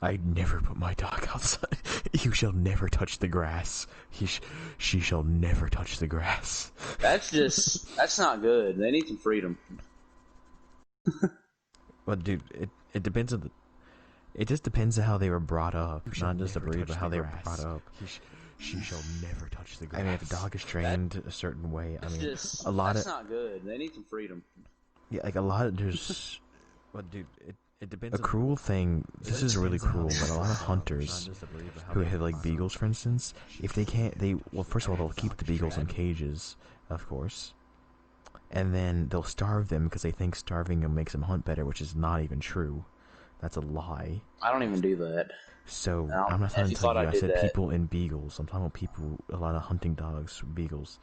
I never put my dog outside. You shall never touch the grass. She shall never touch the grass. That's not good. They need some freedom. But dude, it depends on the. It just depends on how they were brought up, You shall not just the never breed, touch but the how they were brought grass. up. She shall never touch the grass. I mean, if a dog is trained a certain way, I mean, a lot That's of not good. They need some freedom. yeah, like a lot of there's. But dude, it depends. A on cruel thing. This is really depends on how cruel, they but a were lot of brought up, hunters not just the breed, but how who they have were like brought up. beagles, for instance, if they can't, they well, first of all, I mean, they'll if a keep dog the is beagles in trained. cages, of course, and then they'll starve them because they think starving them makes them hunt better, which is not even true. That's a lie. I don't even do that. So Now, I'm not if trying you to tell thought I you. I did said that, people in beagles. I'm talking about people, a lot of hunting dogs, beagles.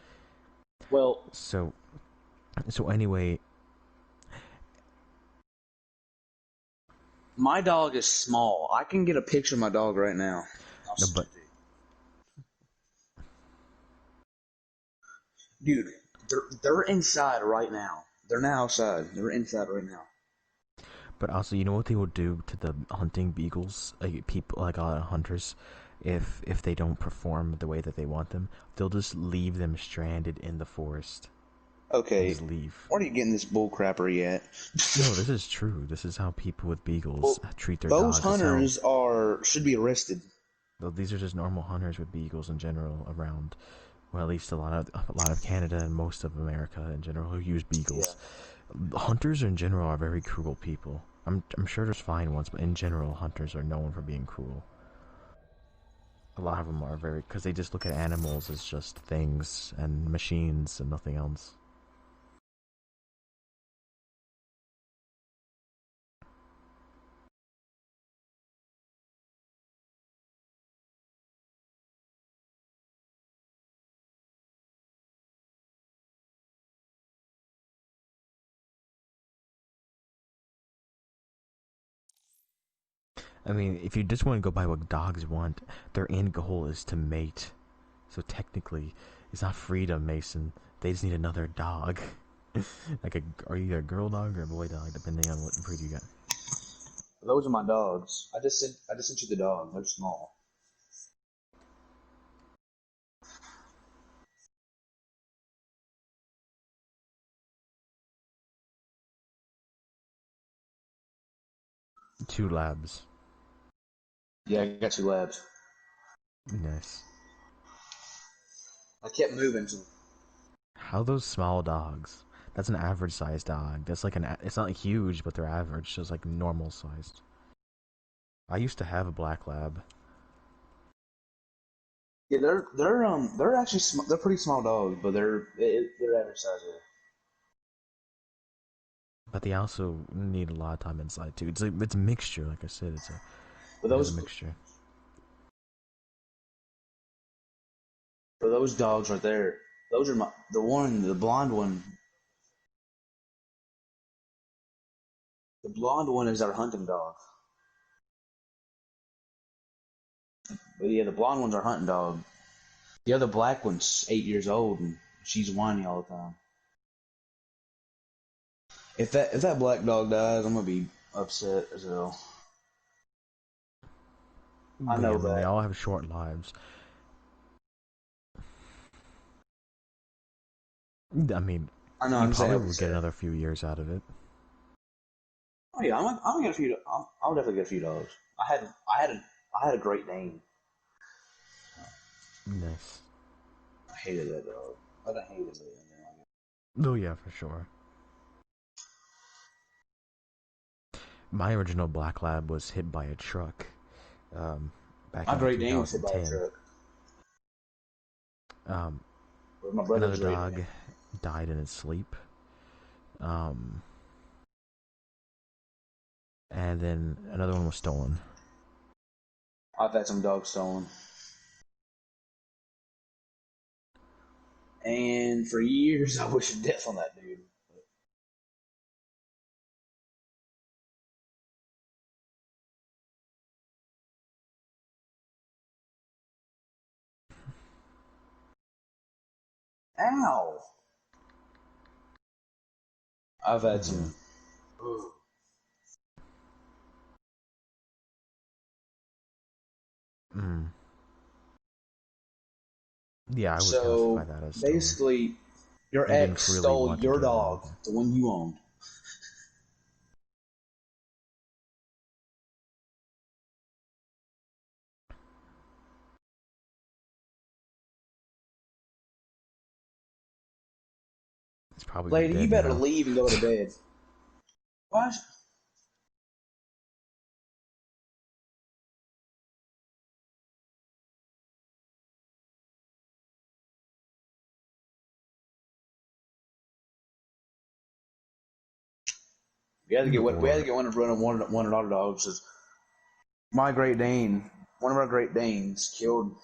well, So, so anyway, my dog is small. I can get a picture of my dog right now. I'll no, send but it to you. Dude, they're inside right now. They're not outside. They're inside right now. also, you know what they will do to the hunting beagles, like people, like a lot of hunters, if they don't perform the way that they want them, they'll just leave them stranded in the forest and Okay, just leave. where are you getting this bull crapper at? No, this is true. This is how people with beagles Well, treat their those dogs. That's how. hunters should be arrested. Though these are just normal hunters with beagles in general around. Well, at least a lot of Canada and most of America in general who use Yeah. beagles. Hunters in general are very cruel people. I'm sure there's fine ones, but in general, hunters are known for being cruel. A lot of them are very because they just look at animals as just things and machines and nothing else. I mean, if you just want to go by what dogs want, their end goal is to mate. So technically, it's not freedom, Mason. They just need another dog. Like are you a girl dog or a boy dog, depending on what breed you got. Those are my dogs. I just sent you the dog. They're small. 2 labs. Yeah, I got 2 labs. Nice. I kept moving. How those small dogs? That's an average sized dog. That's like it's not huge, but they're average. Just like normal sized. I used to have a black lab, Yeah, they're actually they're pretty small dogs, but they're average size. Yeah. but they also need a lot of time inside too. It's a mixture. Like I said, But it is a those mixture. for those dogs right there, those are the blonde one. The blonde one is our hunting dog. But yeah, the blonde one's our hunting dog. The other black one's 8 years old and she's whiny all the time. If that black dog dies, I'm gonna be upset as hell. I But yeah, know I mean, they that. all have short lives. I mean, I know. you I'm just saying, probably I'm will get upset. another few years out of it. Oh yeah, I'm gonna get a few. I'll definitely get a few dogs. I had a great name. Nice. I hated that dog. I hated it. Oh yeah, for sure. My original black lab was hit by a truck, um, back My in like Great Dane was hit by a 2010. truck. Um, But my Another brother's Great dog Dane. died in its sleep. Um, and then another one was stolen. I've had some dogs stolen. And for years, I wished death on that dude. Ow! I've had Yeah. some. Ugh. Mm. Yeah, I would classify So that as stolen. basically, your You didn't ex freely stole want to your do it or dog, anything. the one you owned. It's probably Lady, you dead better now. leave and go to bed. What? We had to get one. We had to Or get one of one of our dogs. 'Cause my Great Dane, one of our Great Danes, killed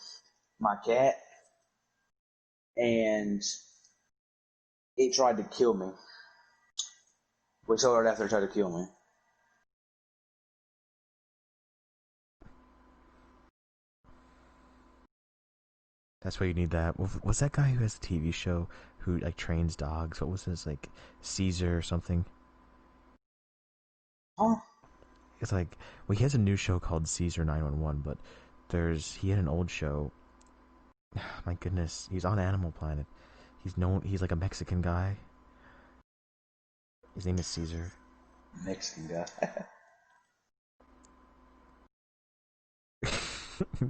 my cat, and it tried to kill me. We saw it after it tried to kill me. that's why you need that. What's that guy who has a TV show who like trains dogs? What was his like Caesar or something? Huh? It's like well, he has a new show called Caesar 911, but he had an old show. My goodness, he's on Animal Planet. He's like a Mexican guy. His name is Caesar. Mexican guy.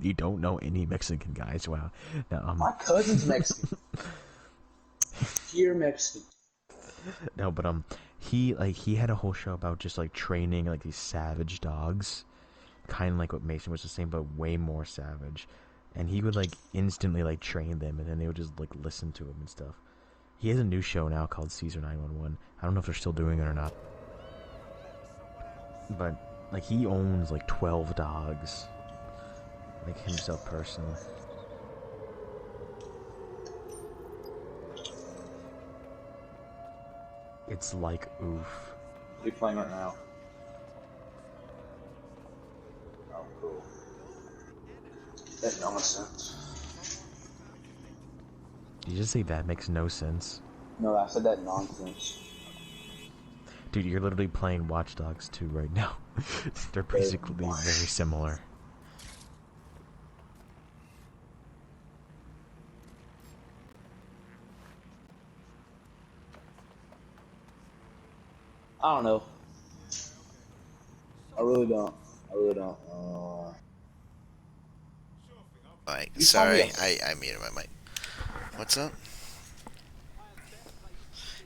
You don't know any Mexican guys? Wow. No, My cousin's Mexican. Pure Mexican. no, but he had a whole show about just like training like these savage dogs, kind of like what Mason was just saying, but way more savage. And he would like instantly like train them, and then they would just like listen to him and stuff. He has a new show now called Caesar 911. I don't know if they're still doing it or not, but like he owns like 12 dogs, like himself personally. It's like oof. What are you playing right now? Oh, cool. That nonsense. Did you just say that makes no sense? No, I said that nonsense. Dude, you're literally playing Watch Dogs 2 right now. They're basically very similar. I don't know. I really don't. I really don't. Mike, You call me sorry, a I muted my mic. What's up?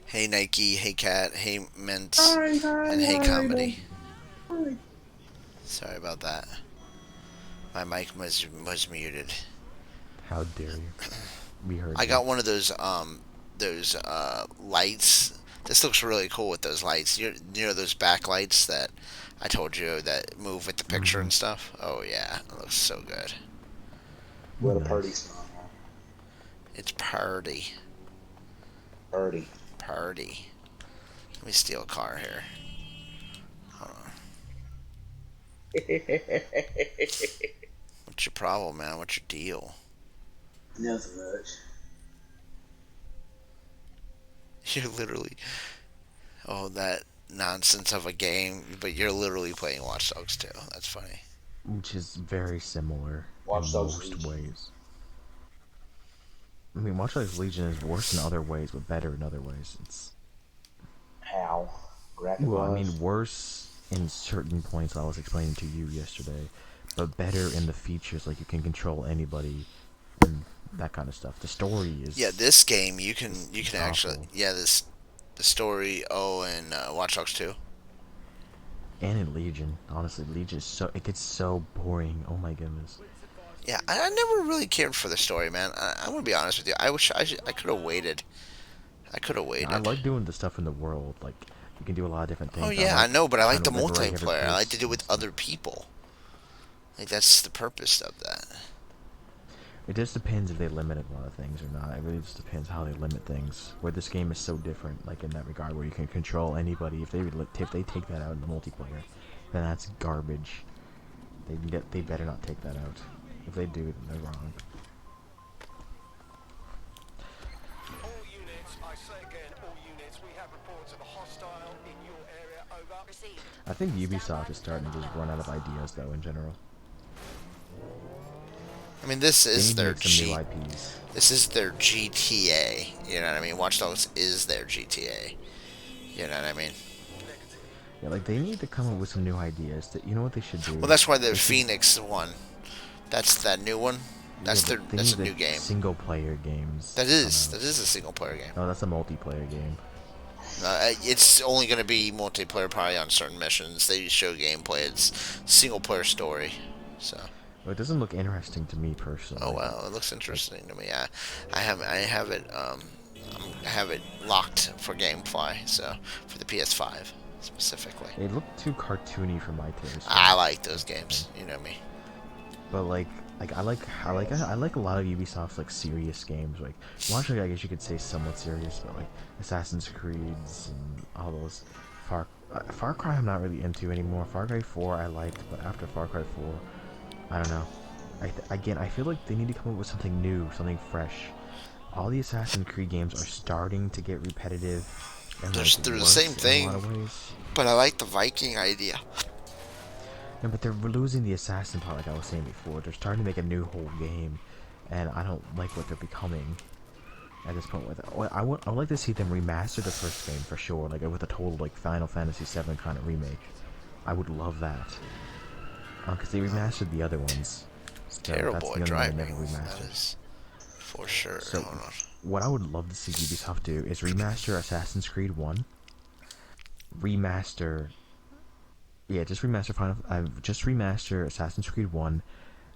Hey Nike, hey Cat, hey Mint, and hey Comedy. Sorry about that. My mic was muted. How dare you? We heard I you. got one of those lights. This looks really cool with those lights. You know those backlights that I told you that move with the picture and stuff? Oh yeah, it looks so good. What a Nice. party song, huh? It's party. Party. Party. Let me steal a car here. Hold on. What's your problem, man? What's your deal? Nothing much. You're literally, oh, that nonsense of a game, but you're literally playing Watch Dogs 2. That's funny. Which is very similar Watch in Dogs most Legion. ways. I mean, Watch Dogs Legion is worse in other ways, but better in other ways. It's How? Graphic well, I wise? mean, worse in certain points I was explaining to you yesterday, but better in the features, like you can control anybody and that kind of stuff. The story is Yeah, this game you can is actually, awful, yeah, this the story. Oh, and Watch Dogs 2. and in Legion, honestly, Legion is it gets so boring. Oh my goodness. Yeah, I never really cared for the story, man. I'm gonna be honest with you. I wish I could have waited. I could have Now, I waited. like doing the stuff in the world, like you can do a lot of different Oh things. I yeah, I like know, but I like trying the to liberate every multiplayer. I like to place do it and with stuff. other people. Like that's the purpose of that. It just depends if they limit a lot of things or not. It really just depends how they limit things. Where this game is so different, like in that regard, where you can control anybody. If they take that out in the multiplayer, then that's garbage. They better not take that out. If they do, then they're wrong. All units, I say again, all units, we have reports of a hostile in your area, over. Received. I think Ubisoft is starting to just run out of ideas, though, in general. I mean, this They is need to their make some new IPs. This is their GTA. You know what I mean? Watch Dogs is their GTA. You know what I mean? Yeah, like they need to come up with some new ideas. You know what they should do? Well, that's why the They should- Phoenix one. That's that new one. That's yeah, but they that's a need new game. Single player games. That to come is out. a single player game. No, that's a multiplayer game. It's only going to be multiplayer probably on certain missions. They show gameplay. It's single player story. So. Well, it doesn't look interesting to me personally. Oh wow, it looks interesting to me. I have it locked for GameFly, so for the PS5 specifically. It looked too cartoony for my taste. I like those games. You know me. But like I like a lot of Ubisoft's like serious games. Like, well, actually, I guess you could say somewhat serious, but like Assassin's Creeds and all those. Far Cry I'm not really into anymore. Far Cry 4 I liked, but after Far Cry 4, I don't know. I feel like they need to come up with something new, something fresh. All the Assassin's Creed games are starting to get repetitive. And They're like, the worse same in thing. a lot of ways. But I like the Viking idea. No, but they're losing the assassin part, like I was saying before. They're starting to make a new whole game, and I don't like what they're becoming at this point. With it, I would like to see them remaster the first game for sure, like with a total like Final Fantasy VII kind of remake. I would love that, because they remastered the other ones. So Terrible that's the only one driving. they never That remastered. is for sure. So, Hold on. what I would love to see Ubisoft do is remaster Assassin's Creed 1, remaster. Yeah, just remaster Assassin's Creed 1.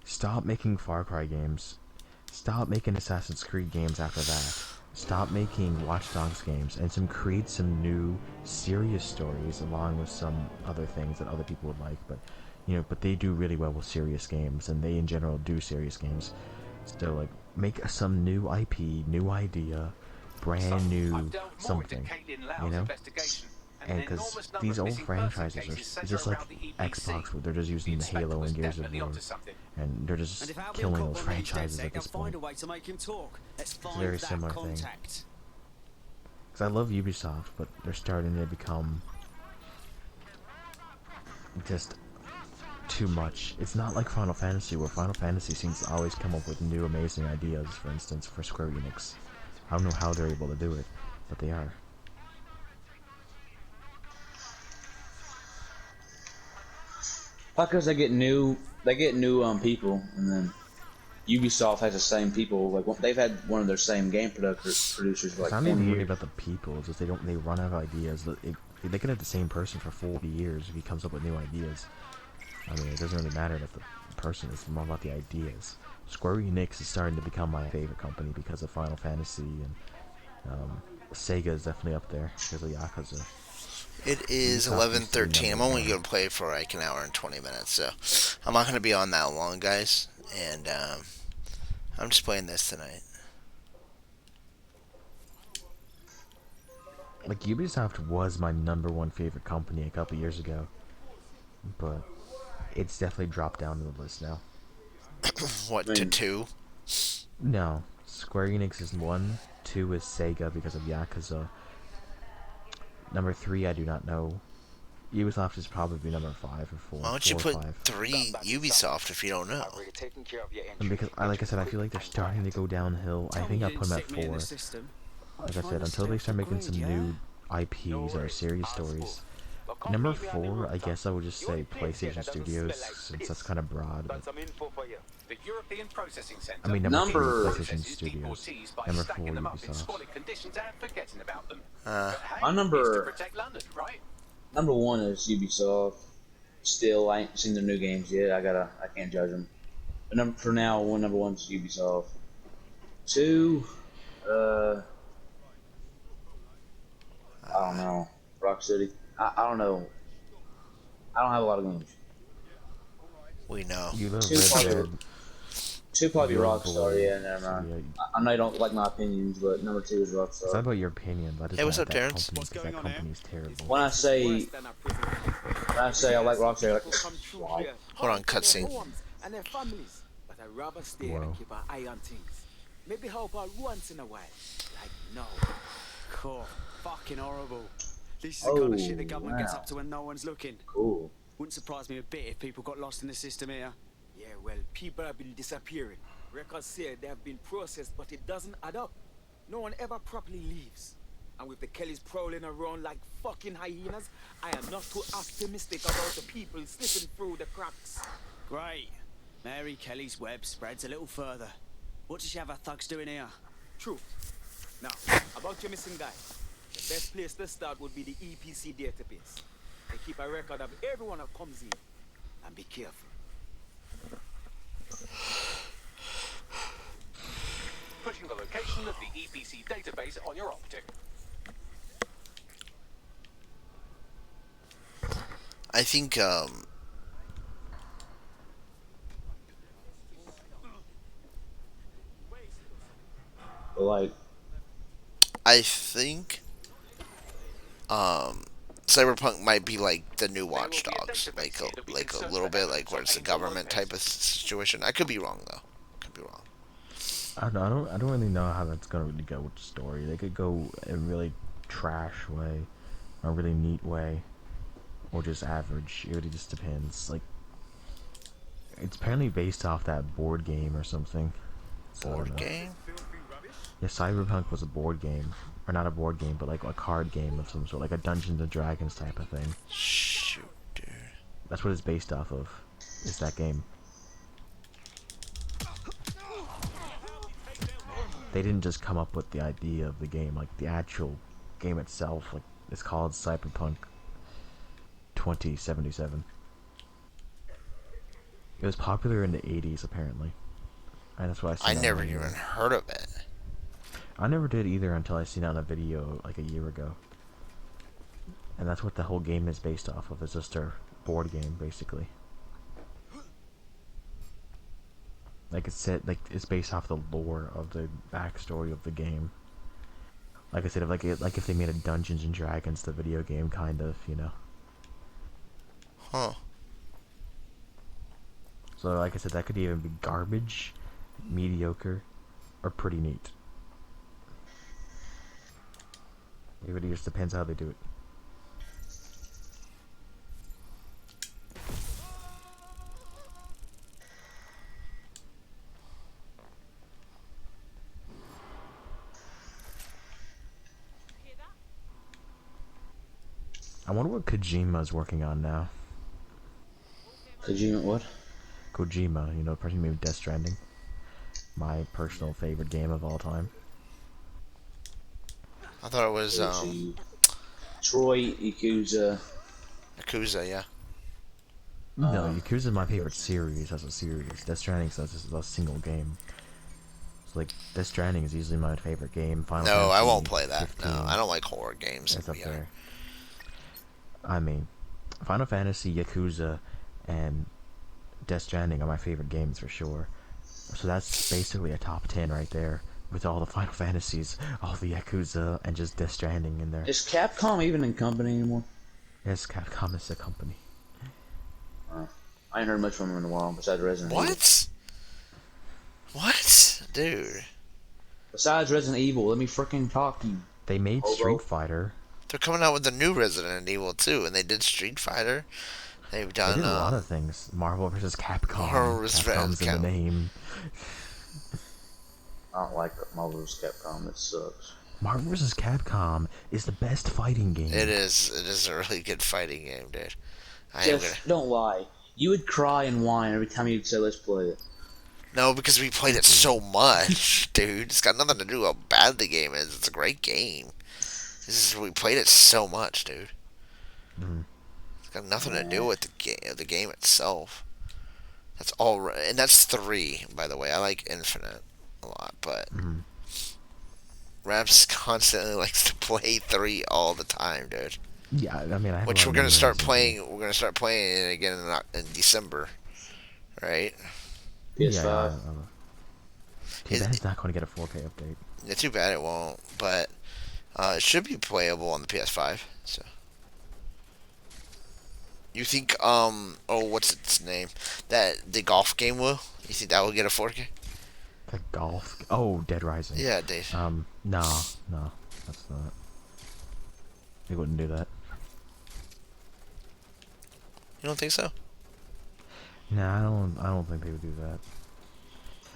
Stop making Far Cry games. Stop making Assassin's Creed games after that. Stop making Watch Dogs games, and create some new serious stories along with some other things that other people would like. But they do really well with serious games, and they in general do serious games. So like, make some new IP, new idea, brand new something, you know? And because these old franchises are just like Xbox, where they're just using the Halo and Gears of War, and they're just killing those franchises at this point. It's a very similar thing. Because I love Ubisoft, but they're starting to become just too much. It's not like Final Fantasy, where Final Fantasy seems to always come up with new amazing ideas, for instance, for Square Enix. I don't know how they're able to do it, but they are. Because they get new people, and then Ubisoft has the same people. Like they've had one of their same game producers for It's like not 20 even really years. about the people. It's just they run out of ideas. They could have the same person for 40 years if he comes up with new ideas. I mean, it doesn't really matter about the person. It's more about the ideas. Square Enix is starting to become my favorite company because of Final Fantasy, and Sega is definitely up there because of Yakuza. It is Ubisoft is 11:13. I'm number only one. going to play for like an hour and 20 minutes, so I'm not going to be on that long, guys. And I'm just playing this tonight. Like, Ubisoft was my #1 favorite company a couple years ago, but it's definitely dropped down to the list now. What, to 2? No, Square Enix is 1, 2 is Sega because of Yakuza. Number 3, I do not know. Ubisoft is probably number 5 or 4. Why don't you 4 or put 5. 3 Ubisoft if you don't know? And because, like I said, I feel like they're starting to go downhill. I think I put them at 4. Like I said, until they start making some new IPs or serious stories. Number 4, I guess I would just say PlayStation Studios, since that's kind of broad. But I mean, number 3, PlayStation Studios. Number 4, Ubisoft. My number 1 is Ubisoft. Still, I ain't seen their new games yet. I can't judge them. But for now, number 1 is Ubisoft. 2, I don't know. Rocksteady. I don't know. I don't have a lot of games. We know. You love 2 Red probably, Dead. 2 probably You're Rockstar. bored. Yeah, never So, mind. yeah, I know you don't like my opinions, but number 2 is it's not Rockstar. about your opinion, but I just Hey, what's want up, that Terrence? company, because that company's terrible. When I say I like Rockstar, like, Hold on, cutscene. And their families, but I rather stay Whoa. and keep an eye on things. Maybe help out once in a while. Like, no. Cool. Fucking horrible. This is the kind of shit the government gets wow. up to when no one's looking. cool. Wouldn't surprise me a bit if people got lost in the system here. Yeah, well, people have been disappearing. Records say they have been processed, but it doesn't add up. No one ever properly leaves. And with the Kellys prowling around like fucking hyenas, I am not too optimistic about the people slipping through the cracks. Great. Mary Kelly's web spreads a little further. What does she have her thugs doing here? True. Now, about your missing guy. The best place to start would be the EPC database. They keep a record of everyone that comes in. And be careful. Putting the location of the EPC database on your optic. I think Like, I think Cyberpunk might be like the new Watch Dogs, like a little bit like where it's a government type of situation. I could be wrong though. Could be wrong. I don't really know how that's gonna really go with the story. They could go in a really trash way, or a really neat way, or just average. It really just depends. Like, it's apparently based off that board game or something. So I don't Board know. game? Yeah, Cyberpunk was a board game, or not a board game, but like a card game of some sort, like a Dungeons and Dragons type of thing. Shoot, dude. That's what it's based off of. Is that game? They didn't just come up with the idea of the game, like the actual game itself. Like, it's called Cyberpunk 2077. It was popular in the 80s apparently, and that's why I never even heard of it. I never did either until I seen it on a video like a year ago. And that's what the whole game is based off of. It's just a board game, basically. Like it's set, like it's based off the lore of the backstory of the game. Like I said, like if they made a Dungeons and Dragons, the video game, kind of, you know. Huh. So like I said, that could even be garbage, mediocre, or pretty neat. It really just depends how they do it. I wonder what Kojima's working on now. Kojima, what? Kojima, you know, the person who made Death Stranding. My personal favorite game of all time. I thought it was Troy Yakuza. Yakuza, yeah. No, Yakuza is my favorite series as a series. Death Stranding is a single game. So, like, Death Stranding is usually my favorite game. Final No, I Fantasy won't play that. 15, No, I don't like horror games. It's up Yeah. there. I mean, Final Fantasy, Yakuza, and Death Stranding are my favorite games for sure. So that's basically a top 10 right there. With all the Final Fantasies, all the Yakuza, and just Death Stranding in there. Is Capcom even in company anymore? Yes, Capcom is a company. I ain't heard much from them in a while, besides Resident Evil. What? What? Dude. Besides Resident Evil, let me freaking talk to you. They made Hobo. Street Fighter. They're coming out with the new Resident Evil too, and they did Street Fighter. They've They done did a lot of things. Marvel vs. Capcom. Marvel vs. Capcom's in Capcom. the name. I don't like Marvel vs. Capcom. It sucks. Marvel vs. Capcom is the best fighting game. It is a really good fighting game, dude. I am gonna... Jeff, don't lie. You would cry and whine every time you'd say, let's play it. No, because we played it so much, dude. It's got nothing to do with how bad the game is. It's a great game. We played it so much, dude. Mhm. It's got nothing to do with the game itself. That's all, and that's 3, by the way. I like Infinite a lot, but Raps constantly likes to play 3 all the time, dude. Yeah, I mean, I have Which a lot we're of gonna start memories of playing. We're gonna start playing it again in December, right? PS5. Yeah, too Is- bad it's not going to get a 4K update. Yeah, too bad it won't, but it should be playable on the PS5. So, you think what's its name? The golf game will? You think that will get a 4K? The golf. Oh, Dead Rising. Yeah, Dave. No, that's not. They wouldn't do that. You don't think so? No, I don't think they would do that.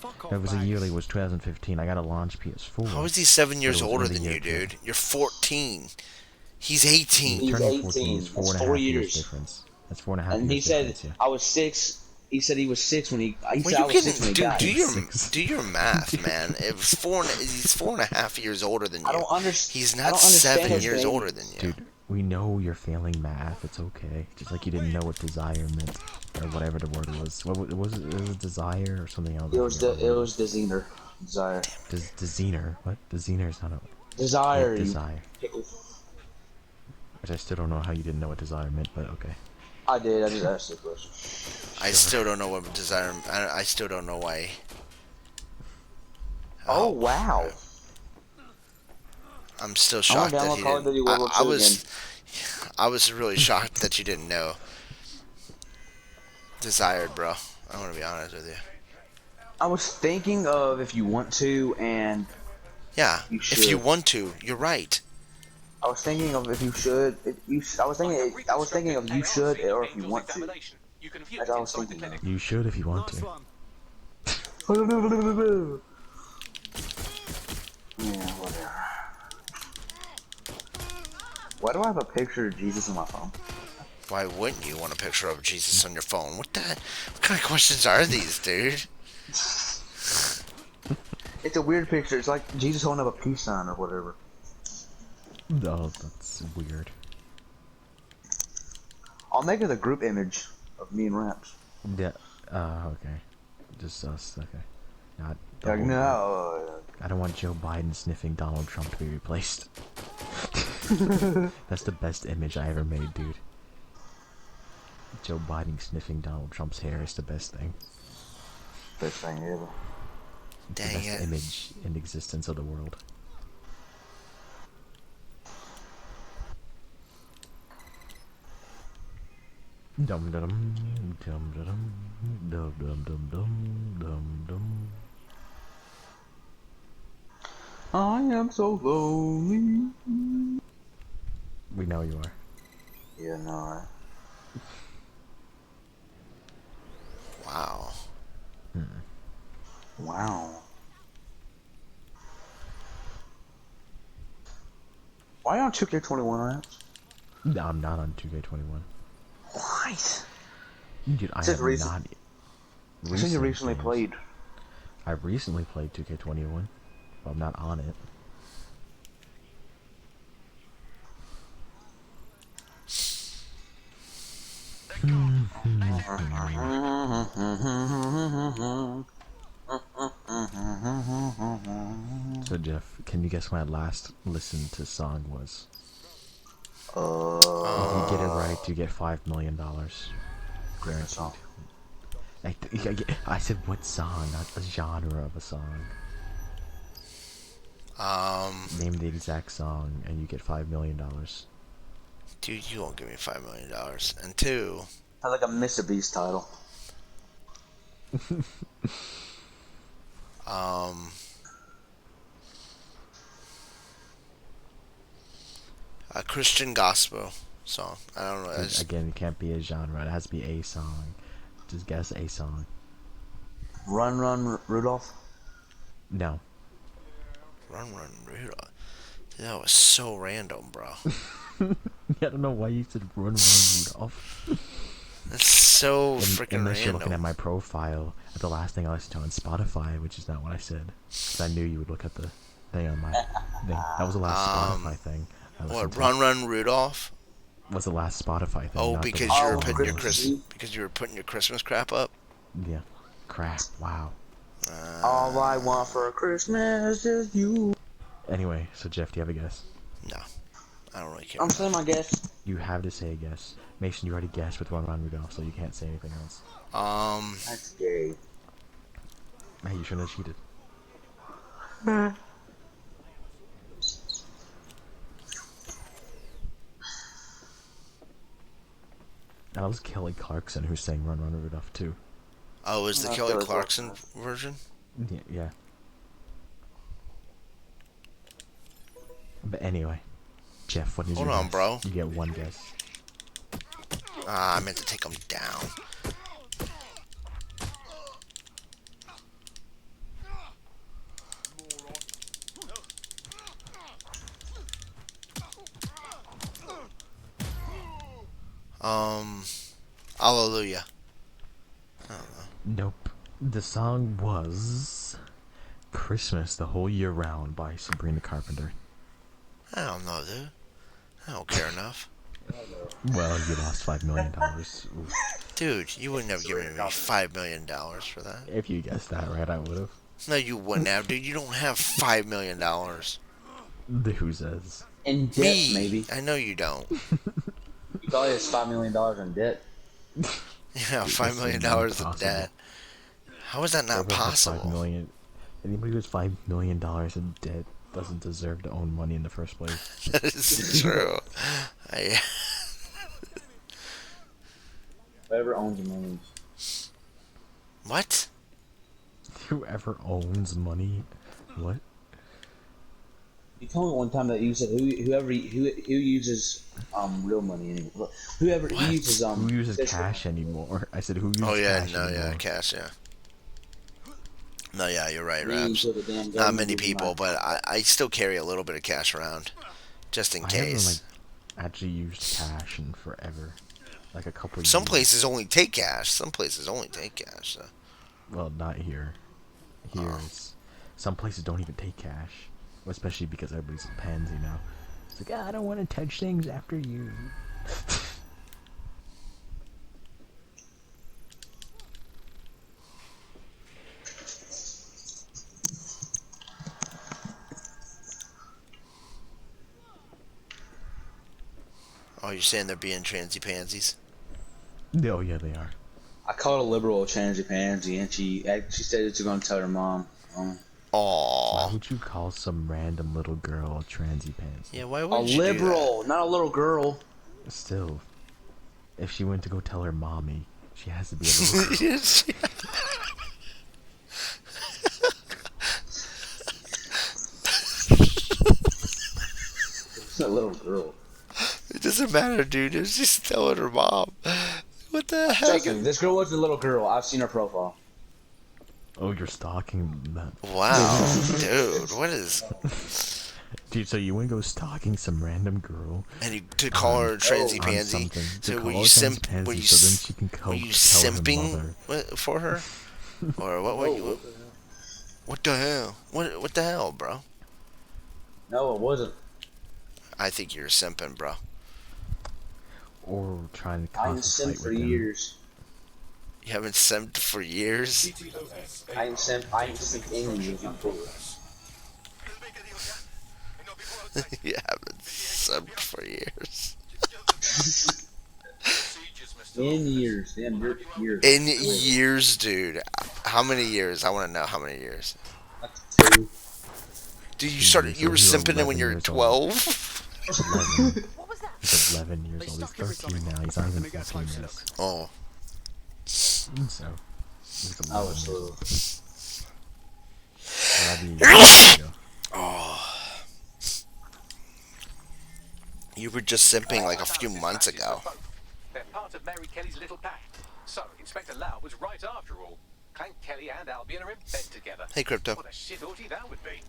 Fuck off, It was a Bags. yearly. It was 2015. I got a launch PS4. How is he 7 years But it was older in the than year you, two. dude? You're 14. He's 18. He's Turning 18. 14 is That's 4.5 years years. difference. That's 4.5 And he years said difference. Yeah. I was 6. He said he was 6 when he. He Well, said I you was 6 when can he died. do your math, man. It was he's 4.5 years older than you. I don't understand. He's I not don't understand 7 his years name. older than you. Dude, we know you're failing math. It's okay. Just like you didn't know what desire meant, or whatever the word was. What was it? It was desire or something else. It was the Zener. Desire. Zener. What? The Zener is not a Desire. what, you desire. pickle. Which I still don't know how you didn't know what desire meant, but okay. I did. I just asked the question. I still don't know what desire. I still don't know why. Oh wow. I'm still I shocked wanna that download he Call of Duty didn't. World War I II was, I was really shocked that you didn't know. Desired, bro. I want to be honest with you. I was thinking of if you want to, and Yeah, You if you should. want to, you're right. I was thinking of if you should. If you, I was thinking of you should or if you want to. As I was thinking of. You should if you want Nice to. one. Yeah, whatever. Why do I have a picture of Jesus on my phone? Why wouldn't you want a picture of Jesus on your phone? What kind of questions are these, dude? It's a weird picture. It's like Jesus holding up a peace sign or whatever. Oh, that's weird. I'll make it a group image of me and Raps. Yeah. Okay. Just us. Okay. Not. the Like, whole group. no. I don't want Joe Biden sniffing Donald Trump to be replaced. That's the best image I ever made, dude. Joe Biden sniffing Donald Trump's hair is the best thing. Best thing ever. It's Dang the best it. image in existence of the world. Dum dum dum dum dum dum dum dum dum dum. I am so lonely. We know you are. Yeah, no. Wow. Wow. Why on 2K21 Raps? No, I'm not on 2K21. What? Dude, I Says have recent- not. You said you recently games. played. I recently played 2K21, but I'm not on it. So Jeff, can you guess my last listen to song was? If you get it right, you get $5 million. Guaranteed. I said what song, not the genre of a song. Name the exact song, and you get $5 million. Dude, you won't give me $5 million. And two, Sounds like a Mr. Beast title. a Christian gospel song. I don't know. Again, it can't be a genre. It has to be a song. Just guess a song. Run, Run, Rudolph. No. Run, Run, Rudolph. Dude, that was so random, bro. I don't know why you said Run Rudolph. That's so freaking Unless you're random. looking at my profile at the last thing I listened to on Spotify, which is not what I said. Because I knew you would look at the thing on my thing. That was the last Spotify thing. I listened What? to. Run, Run, Rudolph? Was the last Spotify thing. Oh, not the because last you were Oh, putting your Christmas because you were putting your Christmas crap up. Yeah. Crap. Wow. All I want for Christmas is you. Anyway, so Jeff, do you have a guess? No, I don't really care. I'm saying my guess. You have to say a guess. Mason, you already guessed with Run Rudolph, so you can't say anything else. That's gay. Hey, you shouldn't have cheated. That was Kelly Clarkson who sang Run Rudolph too. Oh, is the No, Kelly Kelly Clarkson Clarkson. version? Yeah. But anyway, Jeff, what is Hold your on, guess? bro. You get one guess. I meant to take them down. Hallelujah. Nope. The song was Christmas the Whole Year Round by Sabrina Carpenter. I don't know, dude. I don't care enough. Well, you lost $5 million. Oof. Dude, you wouldn't have given me $5 million for that. If you guessed that right, I would have. No, you wouldn't have, dude. You don't have $5 million. The Who says. In debt, Me, maybe. I know you don't. You probably has $5 million in debt. Yeah, $5 that's million not in possible. debt. How is that not Everyone has $5 possible? million. Anybody who's $5 million in debt doesn't deserve to own money in the first place. That is true. Whoever owns money. What? Whoever owns money, what? You told me one time that you said who uses real money anymore. Whoever What? who uses Who uses this- cash anymore? I said who uses Oh yeah, cash no, anymore? yeah, cash, yeah. No, yeah, you're right, Me Raps. until the damn Not government many gives me people, my- but I still carry a little bit of cash around, just in I haven't case. actually used cash in forever, like a couple of Some years. places only take cash. Some places only take cash. So. Well, not here. Here, some places don't even take cash, especially because everybody's a pansy now. It's like, I don't want to touch things after you. Oh, you're saying they're being transy pansies? Oh yeah, they are. I called a liberal a transy pansy, and she said she's going to tell her mom. Why Aww. would you call some random little girl a transy pants? Yeah, why A would you liberal, not a little girl. Still, if she went to go tell her mommy, she has to be a little girl. do that? It's a little girl. It doesn't matter, dude. It was just telling her mom. What the heck? Justin, this girl was a little girl. I've seen her profile. Oh, you're stalking that. Wow, dude. What is... Dude, so you wouldn't go stalking some random girl And you, to call her a transy on pansy? something. To So call were her you transy simp? Were pansy you, so then s- she can were you tell her simping mother. for her? Or what were you... What the hell? What the hell, bro? No, it wasn't. I think you're simping, bro. Or trying to I cause ain't a simp fight for with him. years. You haven't simped for years? I ain't simp in years. I'm cool. You haven't simped for years. In years. Damn, years. In years, dude. How many years? I want to know how many years. Two. Dude, you started. You were He's simping it when 11 you were years old. 12. 11. What was that? He's 11 years old. He's 13 now. He's not even 14 yet. Oh, So, he's 11 I was years old. little. That'd be a year ago. you were just simping like a few months ago. They're part of Mary Kelly's little pack. So, Inspector Lau was right after all. Clank Kelly and Albion are in bed together. Hey, Crypto. What a shit orgy that would be.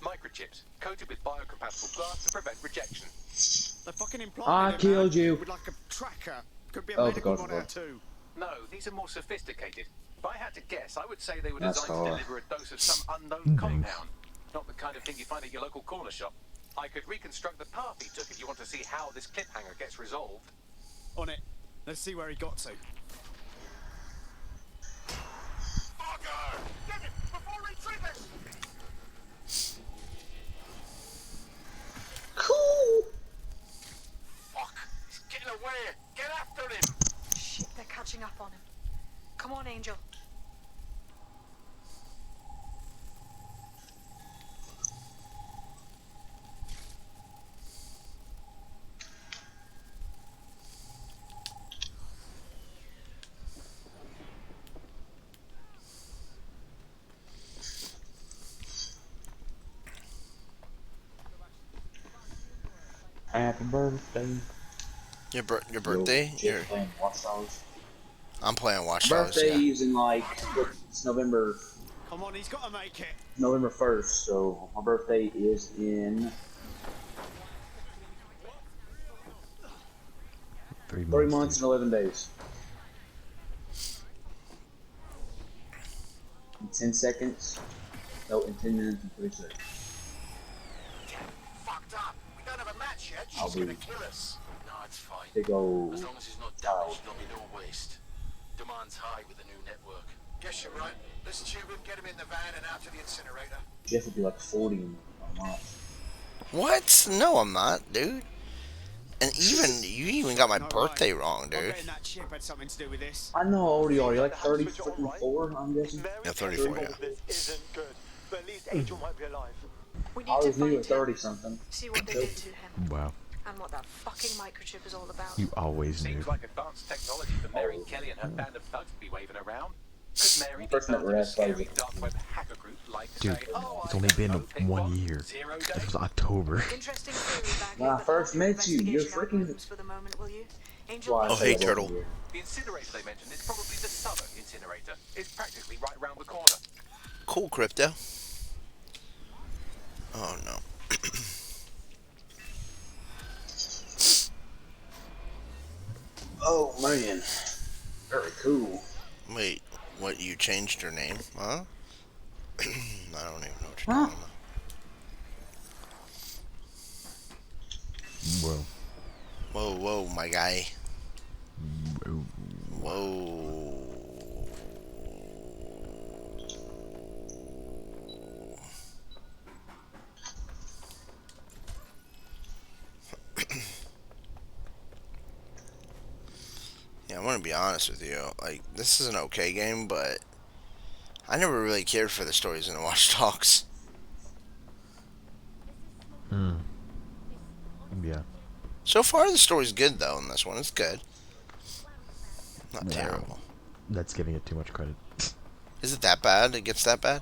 Microchips, coated with biocompatible glass to prevent rejection. They're fucking I implying killed you. with like a tracker. Could be a Oh, medical God, monitor God. too. No, these are more sophisticated. If I had to guess, I would say they were That's designed to hard. deliver a dose of some unknown Thanks. compound. Not the kind of thing you find at your local corner shop. I could reconstruct the path he took if you want to see how this cliffhanger gets resolved. On it. Let's see where he got to. Fucker! Get him before he triggers! Cool. Fuck! He's getting away! Get after him! Shit, they're catching up on him. Come on, Angel. Happy birthday. Your birthday? Yo, playing Watch Dogs. I'm playing Watch Dogs. Yeah. Birthdays in like It's November Come on, he's got to make it. November 1st, so my birthday is in 3 3 months. months and 11 days. In 10 seconds. No, in 10 minutes and 3 seconds. Fucked up. We don't have a match yet. I'll She's be- gonna kill us. No, it's fine. Big old As long as he's not child. damaged, there'll be no waste. Demand's high with the new network. Guess you're right. Let's tube him, get him in the van and out to the incinerator. Jeff would be like 40 in a month. What? No, I'm not, dude. And even you even got my Not birthday right. wrong, I'm dude. betting that chip had something to do with this. I know how old you are. You're like 34, I'm guessing. Yeah, 34, yeah. This isn't good, but at least Angel might be alive. We need I to was new find at 30 him, something. see what they did to him, Wow. and what that fucking microchip is all about. You always knew. Seems like advanced technology for Mary Kelly and her band of thugs to be waving around. Could Mary be First met part of a Raz, scary buddy. dark web hacker group like Dude, say, oh, it's I only don't been know, pick 1 one, year. 0 This day. was October. Interesting theory back When I the first whole met you, you're investigation freaking- algorithms for the moment, will you? Angel Why, I Oh, said hey, I wasn't Turtle. here. The incinerator they mentioned is probably the southern incinerator. It's practically right round the corner. Cool, Crypto. Oh no. Oh man, very cool. Wait, what? You changed your name? Huh? I don't even know what you're Huh? talking about. Whoa. Whoa, whoa, my guy. Whoa. Whoa. Yeah, I'm gonna be honest with you. Like, this is an okay game, but I never really cared for the stories in Watch Dogs. Hmm. Yeah. So far, the story's good though. In this one, it's good. Not Wow. terrible. That's giving it too much credit. Is it that bad? It gets that bad?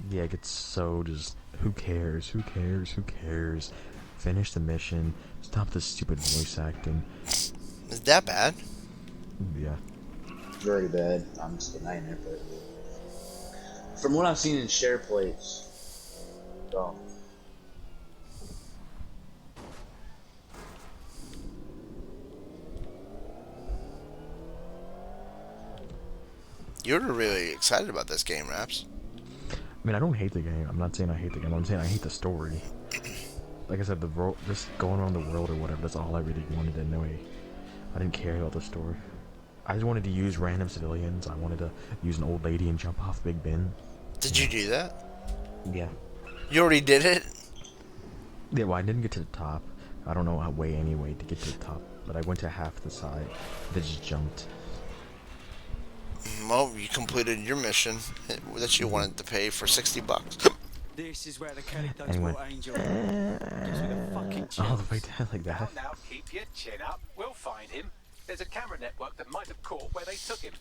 Yeah, it gets so just. Who cares? Who cares? Who cares? Finish the mission. Stop the stupid voice acting. Is it that bad? Yeah. Very bad. I'm just kidding. I ain't there for it. From what I've seen in share plates, oh, You're really excited about this game, Raps. I mean, I don't hate the game. I'm not saying I hate the game. I'm saying I hate the story. Like I said, just going around the world or whatever, that's all I really wanted to know. I didn't care about the story. I just wanted to use random civilians. I wanted to use an old lady and jump off Big Ben. Did you do that? Yeah. You already did it? Yeah, well, I didn't get to the top. I don't know how way anyway to get to the top, but I went to half the side. Then just jumped. Well, you completed your mission that you wanted to pay for $60. This is where the Kelly thugs And he brought went, Angel. Just with a fucking chip. all the way down like Now, that. now, keep your chin up. We'll find him. There's a camera network that might have caught where they took him.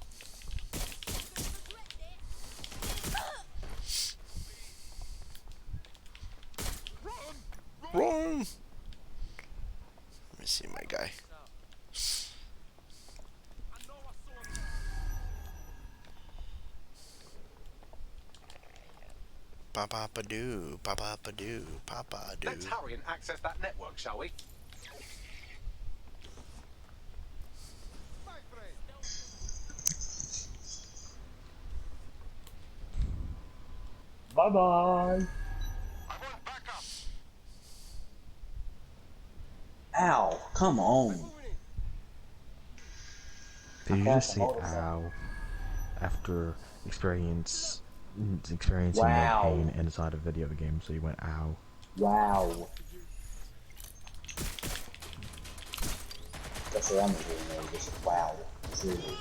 Run! Let me see my guy. Papa doo, papa doo, papa doo. Let's hurry and access that network, shall we? bye bye. Ow! Come on. Did you just say ow after experiencing Wow. no pain inside a video game, so you went ow. Wow. That's what I'm doing there. Just wow. Seriously.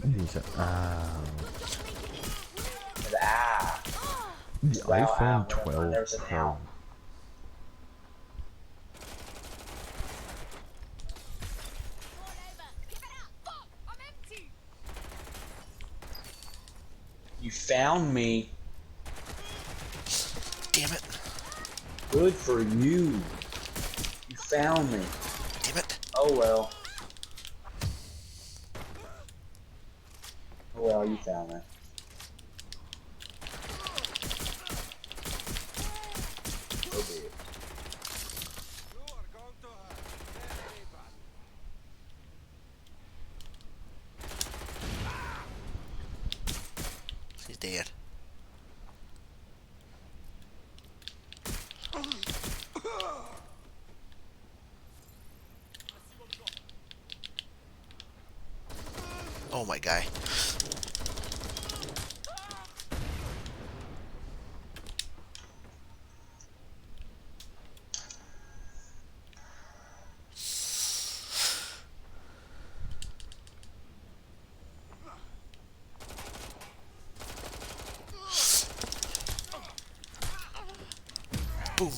You said ow. Ah. The Wow, ow. iPhone Never 12 said Pro. ow. You found me. Damn it. Good for you. You found me. Damn it. Oh well. Oh well, you found me. Oh my guy. Boom.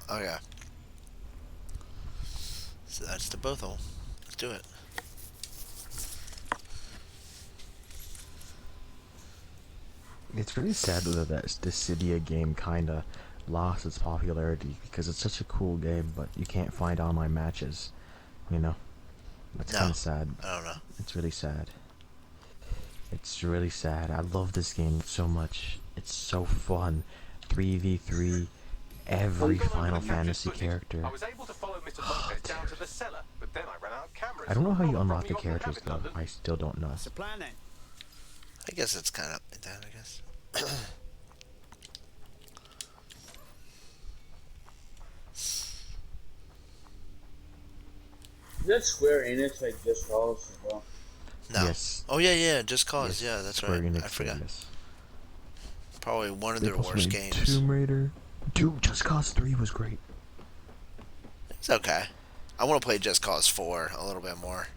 Oh yeah. So that's the Bothell. Let's do it. It's really sad that the Cydia game kinda lost its popularity because it's such a cool game, but you can't find online matches. You know, that's No. kind of sad. I don't know. It's really sad. It's really sad. I love this game so much. It's so fun. 3v3, every Final Fantasy character. I was able to follow Mr. Lopez down to the cellar, but then I ran out of cameras. I don't know how you Well, unlock the probably not characters gonna have though. it, London. I still don't know. What's the plan then? I guess it's kind of that. I guess. Is that Square Enix like Just Cause as well? No. Yes. Oh yeah, yeah. Just Cause. Yes, Yeah, that's Square right. Enix, I forgot. yes. Probably one of They their also worst made games. Tomb Raider. Dude, Just Cause 3 was great. It's okay. I want to play Just Cause 4 a little bit more.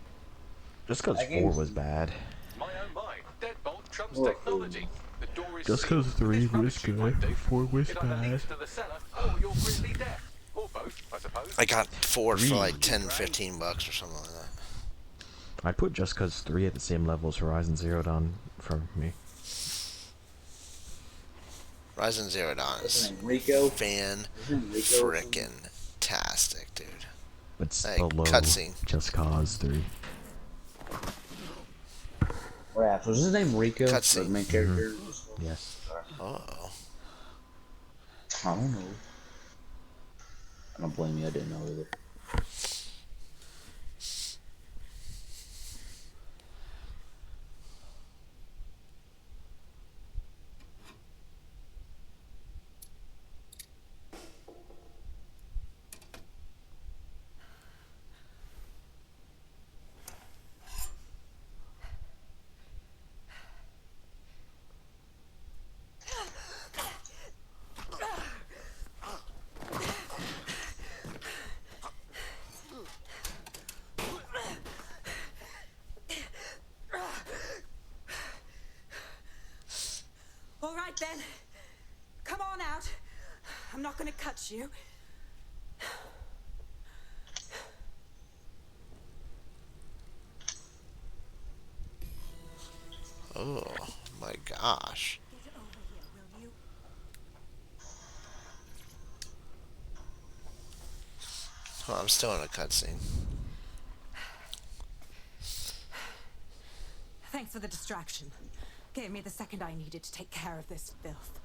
Just Cause That 4 game's- was bad. My oh my, Deadbolt trumps Oh. technology. The door is Just sealed. Cause 3 This was rubbish you good, might do. 4 was It either bad. leads to the cellar, or you're gridly deaf. Or both, I suppose. I got 4 for like Really? 10, 15 bucks or something like that. I'd put Just Cause 3 at the same level as Horizon Zero Dawn for me. Horizon Zero Dawn What's his is name? Rico? fan Isn't it Rico? frickin' tastic, dude. But it's Hey, below cutscene. Just Cause 3. Raps. Was his name Rico? Cutscene. The main character? Yes. Oh. I don't know. I don't blame you. I didn't know either. All right then. Come on out. I'm not gonna cut you. Oh my gosh. Get over here, will you? Oh, I'm still in a cutscene. Thanks for the distraction. Gave me the second I needed to take care of this filth.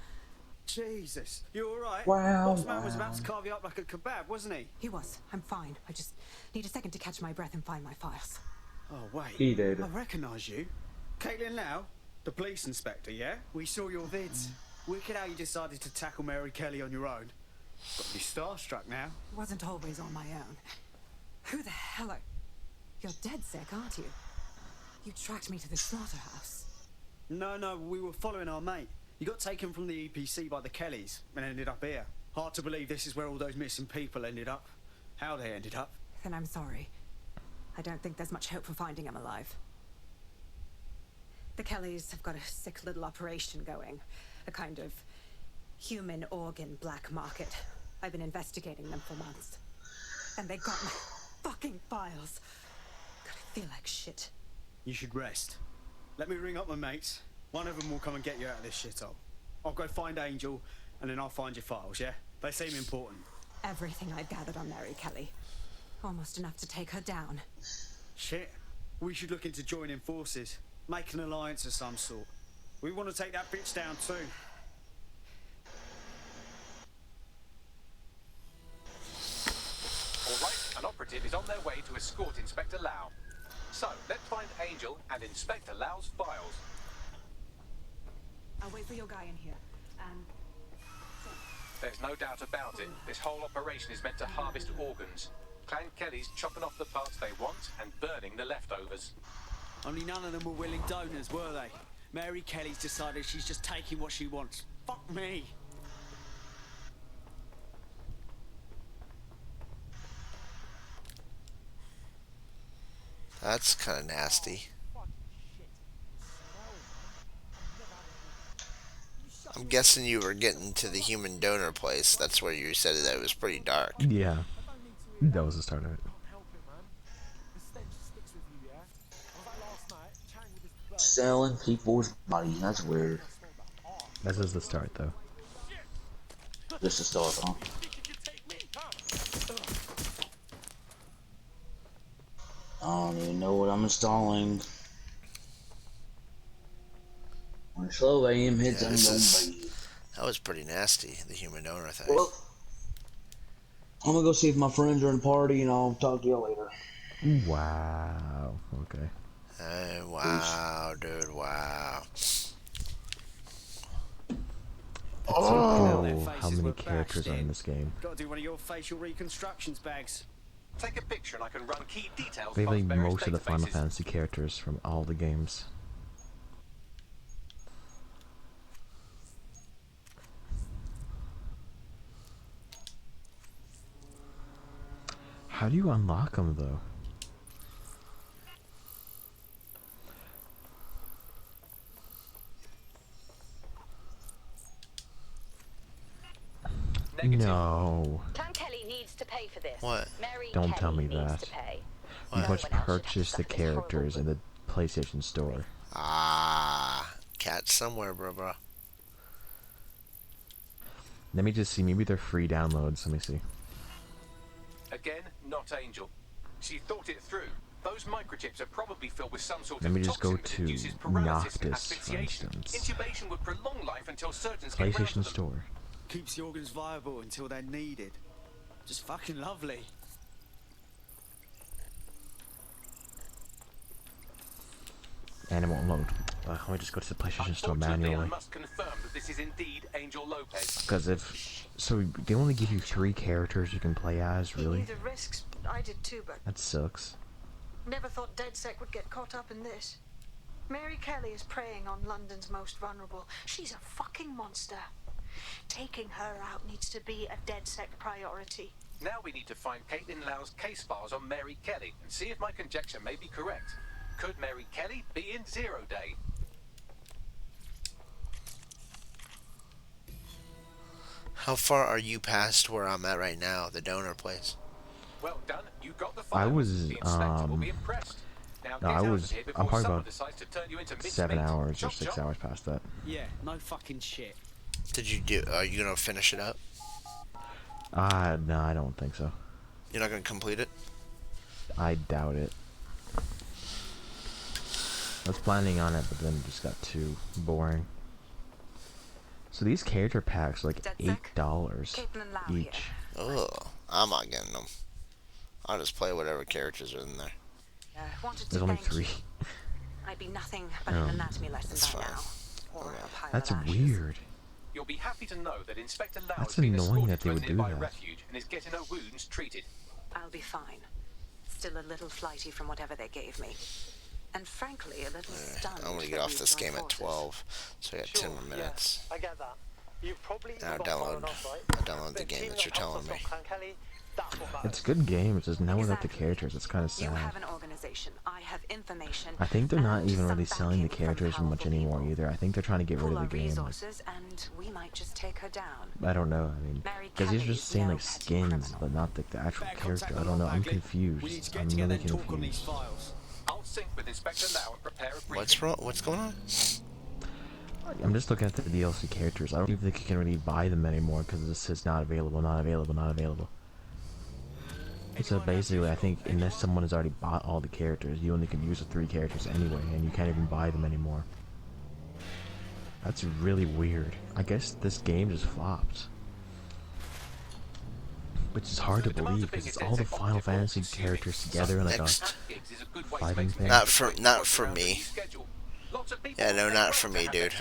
Jesus, you alright? Wow, Boss man was wow. about to carve you up like a kebab, wasn't he? He was. I'm fine. I just need a second to catch my breath and find my files. Oh, wait. He did. I recognise you. Caitlin Lau, the police inspector, yeah? We saw your vids. Wicked how you decided to tackle Mary Kelly on your own. Got me starstruck now. Wasn't always on my own. Who the hell are... You're dead sick, aren't you? You tracked me to the slaughterhouse. No, we were following our mate. You got taken from the EPC by the Kellys and ended up here. Hard to believe this is where all those missing people ended up. How they ended up. Then I'm sorry. I don't think there's much hope for finding him alive. The Kellys have got a sick little operation going. A kind of human organ black market. I've been investigating them for months. And they got my fucking files. God, I feel like shit. You should rest. Let me ring up my mates. One of them will come and get you out of this shithole. I'll go find Angel, and then I'll find your files, yeah? They seem important. Everything I've gathered on Mary Kelly. Almost enough to take her down. Shit. We should look into joining forces. Make an alliance of some sort. We want to take that bitch down too. All right, An operative is on their way to escort Inspector Lau. So, let's find Angel and Inspector Lau's files. I'll wait for your guy in here. There's no doubt about it. This whole operation is meant to harvest organs. Clan Kelly's chopping off the parts they want and burning the leftovers. Only none of them were willing donors, were they? Mary Kelly's decided she's just taking what she wants. Fuck me. That's kind of nasty. I'm guessing you were getting to the human donor place. That's where you said that it was pretty dark. Yeah, that was the start of it. Selling people's bodies. That's weird. This is the start, though. Just to start, huh? I don't even know what I'm installing. When slow aim hits, Yeah, I'm this gonna is- beat. That was pretty nasty, the human donor thing. Well, I'm gonna go see if my friends are in the party, and I'll talk to you later. Wow. Okay. Wow, dude, wow. It's Oh, like to know how faces many were characters bashed are in in. this game. Gotta do one of your facial reconstructions, Bags. Take a picture and I can run key details They past like various most of the Final databases. Fantasy characters from all the games. How do you unlock them, though? Negative. No. Clan Kelly needs to pay for this. What? Mary Don't Kelly tell me needs that. to pay. You No must one else should have to purchase the suffer this horrible characters in the PlayStation Store. Ah, cat somewhere, bro. Let me just see. Maybe they're free downloads. Let me see. Again, not Angel. She thought it through. Those microchips are probably filled with some sort Let me of just go toxin that to induces paralysis and Noctis, for asphyxiation. instance. Intubation would prolong life until surgeons get round to PlayStation them. Store. Keeps the organs viable until they're needed. Just fucking lovely. And it won't load. Let me just go to the PlayStation Store Unfortunately, I manually. must confirm that this is indeed Angel Lopez. Because if... So, they only give you 3 characters you can play as, He really? knew the risks. I did too, but That sucks. never thought DedSec would get caught up in this. Mary Kelly is preying on London's most vulnerable. She's a fucking monster. Taking her out needs to be a DedSec priority. Now we need to find Caitlin Lau's case files on Mary Kelly and see if my conjecture may be correct. Could Mary Kelly be in Zero Day? How far are you past where I'm at right now, the donor place? Well done, you got the I file. was, The inspector will be impressed. Now no, get I out was- of here I'm before probably someone about decides to turn you into 7 mincemeat. hours or Chop, 6 chop. hours past that. Yeah, no fucking shit. Did you do? Are you gonna finish it up? No, I don't think so. You're not gonna complete it? I doubt it. I was planning on it, but then it just got too boring. So these character packs are like DedSec? $8 Caitlin Lau here. each. Oh, I'm not getting them. I'll just play whatever characters are in there. Wanted to There's only thank 3. you. I'd be nothing but an anatomy lesson that's by fine. now. Or a pile That's of ashes. weird. You'll be happy to know that Inspector Lau That's has been annoying escorted that they to a would do nearby that. refuge and is getting her wounds treated. I'll be fine. Still a little flighty from whatever they gave me. And frankly, a little stunned. I'm gonna that get off we've this joined game at forces. 12, so I got 10 more minutes. I get that. You probably Now got download. far enough, right? I'll download the But game teaming that you're up helps telling us me. stop Clan Kelly. That's what matters. It's a good game, it's just now without the Exactly. characters. It's kind of You sad. have an organization. I have information. I think they're not and even some really selling the backing from characters much powerful anymore people. either. I think they're trying to get rid Pull of our the game. resources, and we might just take her down. I don't know. I mean, Mary because these are Kelly's just saying no like petty skins, criminal. but not the actual Better character. contact I the don't know. lot, I'm Bagley. confused. We need to get I'm together really and talk on these confused. files. I'll sync with Inspector Lau and prepare a briefing. What's wrong? What's going on? I'm just looking at the DLC characters. I don't even think you can really buy them anymore because it says not available, not available, not available. So basically, I think unless someone has already bought all the characters, you only can use the 3 characters anyway, and you can't even buy them anymore. That's really weird. I guess this game just flopped. Which is hard to believe because it's all the Final Fantasy characters together in like a fighting thing. Not for me. Yeah, no, not for me, dude.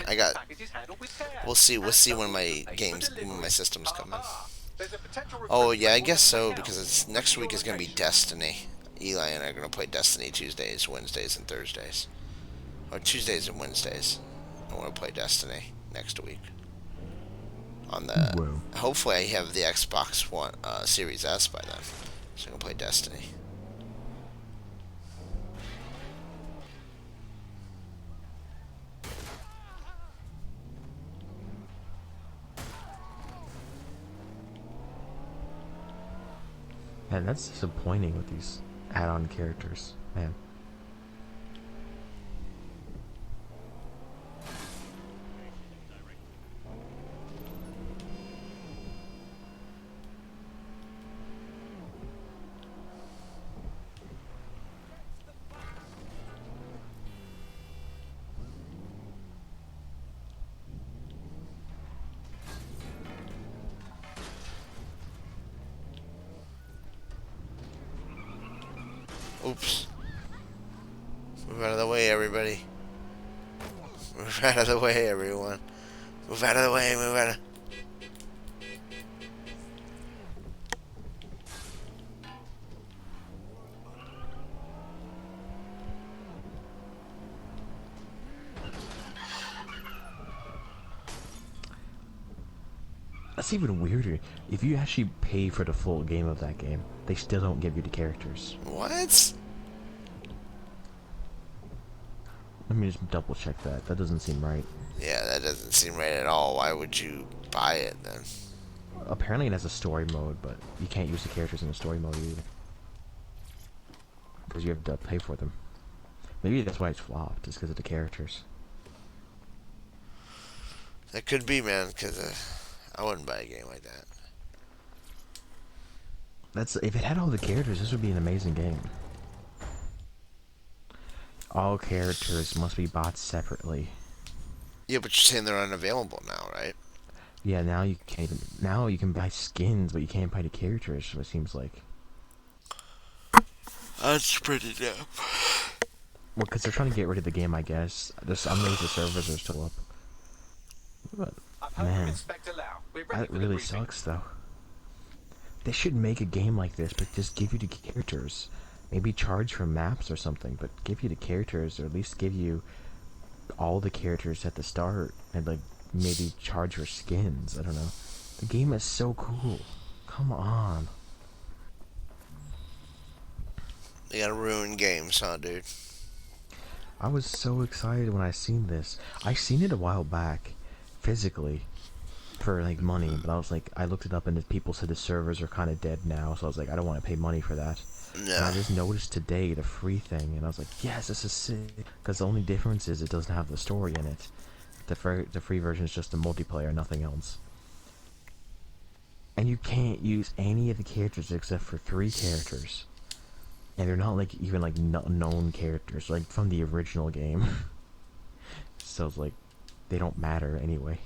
We'll see when my systems come in. Oh yeah, I guess so because it's next week is gonna be Destiny. Eli and I are gonna play Destiny Tuesdays, Wednesdays, and Thursdays, or Tuesdays and Wednesdays. I want to play Destiny next week. On the hopefully I have the Xbox One Series S by then, so I can play Destiny. Man, that's disappointing with these add-on characters, man. Oops. Move out of the way, everybody. Move out of the way, everyone. Move out of the way, move out of... That's even weirder. If you actually pay for the full game of that game, they still don't give you the characters. What? Let me just double check that. That doesn't seem right. Yeah, that doesn't seem right at all. Why would you buy it then? Apparently it has a story mode, but you can't use the characters in the story mode either. Because you have to pay for them. Maybe that's why it's flopped, just because of the characters. That could be, man, because I wouldn't buy a game like that. If it had all the characters, this would be an amazing game. All characters must be bought separately. Yeah, but you're saying they're unavailable now, right? Yeah, now you can't even... Now you can buy skins, but you can't buy the characters, it seems like. That's pretty dumb. Well, because they're trying to get rid of the game, I guess. I'm amazed the servers are still up. But, man, that really sucks, though. They should make a game like this, but just give you the characters. Maybe charge for maps or something, but give you the characters, or at least give you all the characters at the start, and like maybe charge for skins. I don't know. The game is so cool. Come on. They gotta ruin games, huh, dude? I was so excited when I seen this. I seen it a while back, physically, for like money, but I was like, I looked it up and the people said the servers are kind of dead now, so I was like, I don't want to pay money for that. No. And I just noticed today the free thing, and I was like, yes, this is sick. Because the only difference is it doesn't have the story in it. The free version is just the multiplayer, nothing else. And you can't use any of the characters except for 3 characters. And they're not like even like known characters, like from the original game. So it's like, they don't matter anyway.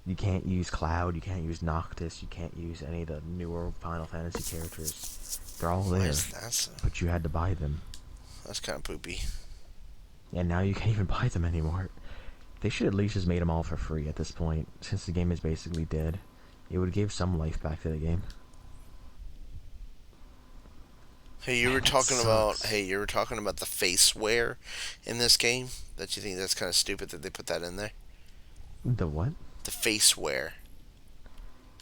You can't use Cloud, you can't use Noctis, you can't use any of the newer Final Fantasy characters. They're all there, but you had to buy them. That's kind of poopy. And now you can't even buy them anymore. They should at least just made them all for free at this point, since the game is basically dead. It would give some life back to the game. Hey, you were talking about the face wear in this game. That you think that's kind of stupid that they put that in there? The what? The face wear.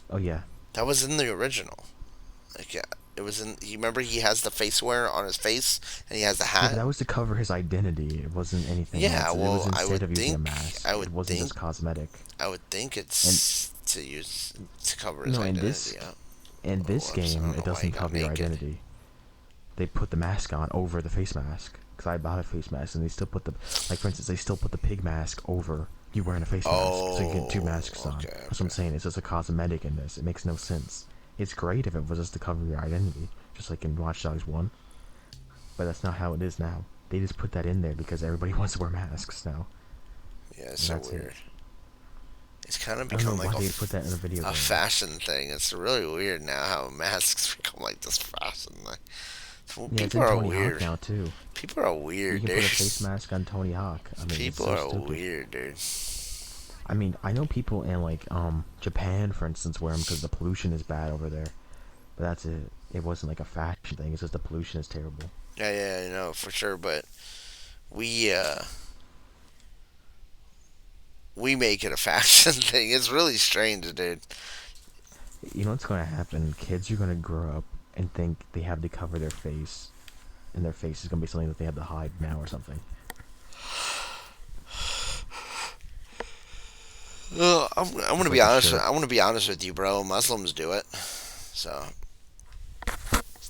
Oh yeah. That was in the original. Like, yeah, it was in. You remember he has the face wear on his face, and he has the hat. Yeah, that was to cover his identity. It wasn't anything else. Yeah, well, it was instead I would of using think. a mask. It wasn't just cosmetic. I would think it's to cover his identity. In this game, it doesn't cover your identity. They put the mask on over the face mask. Because I bought a face mask, and they still put like for instance, they still put the pig mask over you wearing a face mask, so you get 2 masks on. That's what I'm saying. It's just a cosmetic in this. It makes no sense. It's great if it was just to cover your identity, just like in Watch Dogs 1. But that's not how it is now. They just put that in there because everybody wants to wear masks now. Yeah, it's so weird. It's kind of I don't know become like why they put that in a video a game. fashion thing. It's really weird now how masks become like this fashion. Like, Yeah, it's people in are Tony weird. Hawk now too. People are You weird, can dude. put a face mask on Tony Hawk. I mean, People it's so are stupid. weird, dude. I mean, I know people in like Japan, for instance, wear them because the pollution is bad over there. But that's it. It wasn't like a fashion thing. It's just the pollution is terrible. Yeah, I know for sure. But we make it a fashion thing. It's really strange, dude. You know what's going to happen? Kids are going to grow up and think they have to cover their face, and their face is going to be something that they have to hide now or something. I'm gonna be honest. I want to be honest with you, bro. Muslims do it. So,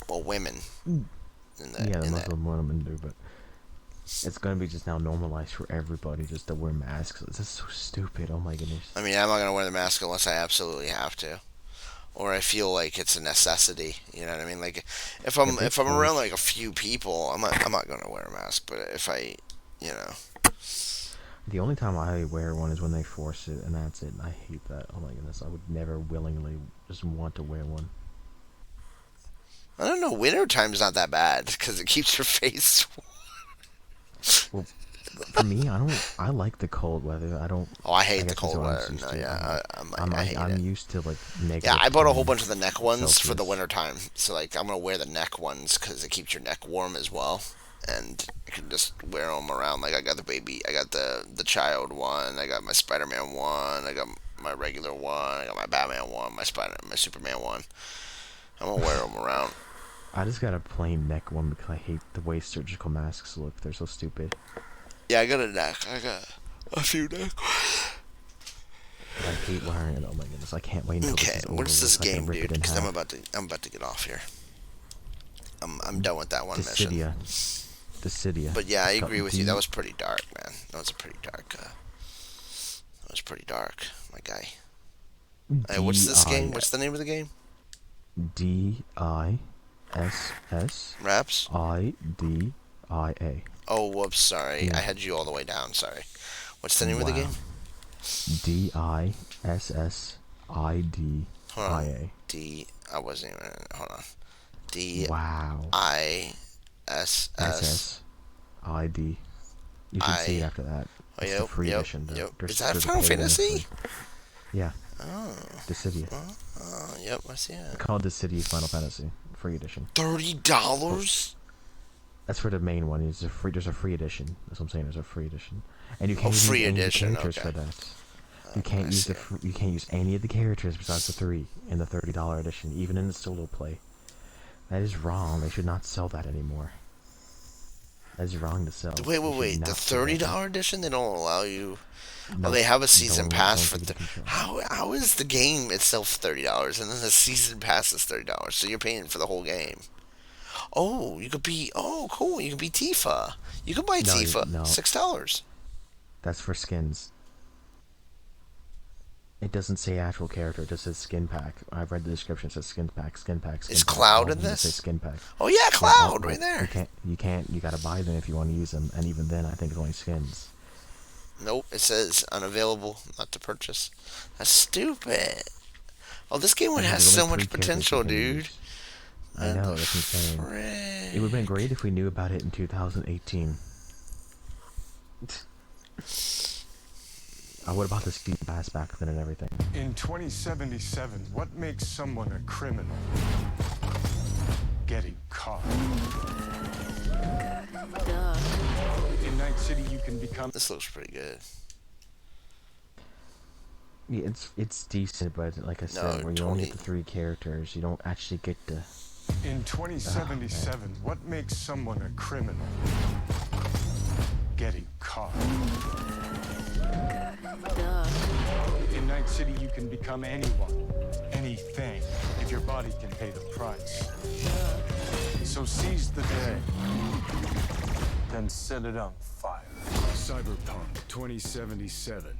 well, women. Yeah, the Muslim women do, but it's going to be just now normalized for everybody just to wear masks. It's just so stupid. Oh my goodness. I mean, I'm not gonna wear the mask unless I absolutely have to, or I feel like it's a necessity. You know what I mean? Like, if I'm around like a few people, I'm not gonna wear a mask. But if I, you know. The only time I wear one is when they force it, and that's it. And I hate that. Oh my goodness, I would never willingly just want to wear one. I don't know. Winter time's not that bad because it keeps your face. Well, for me, I like the cold weather. I don't. Oh, I hate the guess cold that's what I'm weather. used No, to. yeah, I hate I'm it. used to like negative. Yeah, I bought a whole 10 bunch of the neck ones for the Celsius. winter time. So like, I'm gonna wear the neck ones because it keeps your neck warm as well, and I can just wear them around. Like I got the child one, I got my Spider-Man one, I got my regular one, I got my Batman one, my Superman one. I'm gonna wear them around. I just got a plain neck one because I hate the way surgical masks look. They're so stupid. Yeah, I got a neck. I got a few neck. I hate wearing it. Oh my goodness, I can't wait until Okay, this is over. what is this so I can game, rip it dude? in Because I'm half. about to get off here. I'm done with that one mission. Dissidia. But yeah, I It's called agree with you. That was pretty dark, man. That was a pretty dark. That was pretty dark, my guy. Hey, what's this game? What's the name of the game? DISS Raps? IDIA. Oh, whoops, sorry. Yeah. I had you all the way down, sorry. What's the name of the game? Hold on. DISSIDIA. I wasn't even... Hold on. D... Wow. ISS... SSID. You should see it after that. Oh, It's the free edition. Is that Final Fantasy? Yeah. Oh. Dissidia. Oh, yep, I see it. It's called Dissidia Final Fantasy. Free edition. $30? That's for the main one. There's a free edition. That's what I'm saying. There's a free edition, and you can't use free any edition, of the characters okay. for that. You can't use you can't use any of the characters besides the 3 in the $30 edition, even in the solo play. That is wrong. They should not sell that anymore. That is wrong to sell. Wait. They The should not sell that. $30 edition, they don't allow you... No, Oh, they have a season don't pass for... take it to control. How is the game itself $30, and then the season pass is $30, so you're paying for the whole game? Oh, you could be... Oh, cool, you could be Tifa. You could buy Tifa. No. $6. That's for skins. It doesn't say actual character. It just says skin pack. I've read the description. It says skin pack, skin pack, skin Is pack. Cloud All in of them this? say skin pack. Oh, yeah, Cloud, right there. You can't. You gotta buy them if you want to use them, and even then, I think it's only skins. Nope, it says unavailable, not to purchase. That's stupid. Oh, this game And has there's so only much 3 characters you potential, can dude. use. I know, that's insane. It would have been great if we knew about it in 2018. I would have bought the season pass back then and everything. In 2077, what makes someone a criminal? Getting caught. In Night City, you can become... This looks pretty good. Yeah, it's decent, but like I said, where you only get the 3 characters, you don't actually get to... In 2077, what makes someone a criminal? Getting caught. In Night City, you can become anyone, anything, if your body can pay the price. So seize the day, then set it on fire. Cyberpunk 2077.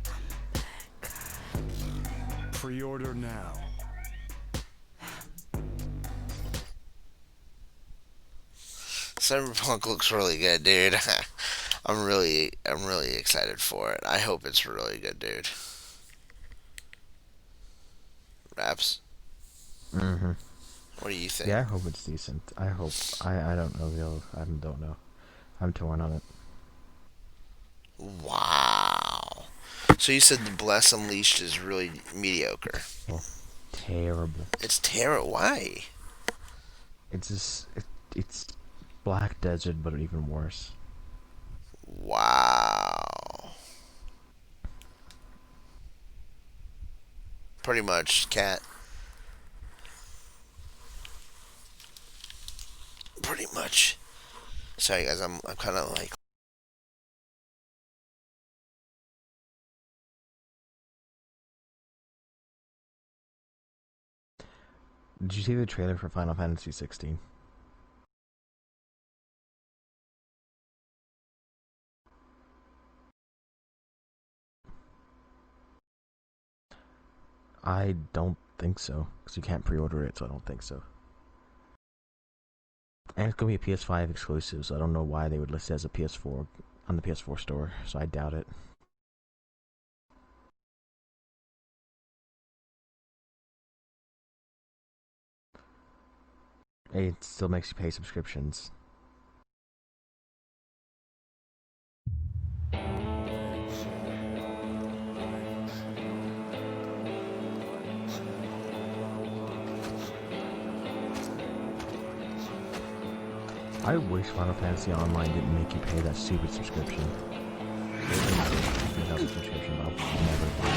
Pre-order now. Cyberpunk looks really good, dude. I'm really excited for it. I hope it's really good, dude. Raps. Mm-hmm. What do you think? Yeah, I hope it's decent. I hope. I don't know. I don't know. I'm torn on it. Wow. So you said the Bless Unleashed is really mediocre. Oh, terrible. It's terrible. Why? It's just it's Black Desert, but even worse. Wow. Pretty much, Cat. Pretty much. Sorry, guys. I'm kind of like. Did you see the trailer for Final Fantasy 16? I don't think so, because you can't pre-order it, so I don't think so. And it's going to be a PS5 exclusive, so I don't know why they would list it as a PS4 on the PS4 store, so I doubt it. It still makes you pay subscriptions. I wish Final Fantasy Online didn't make you pay that stupid subscription. Subscription, but I'll never buy it.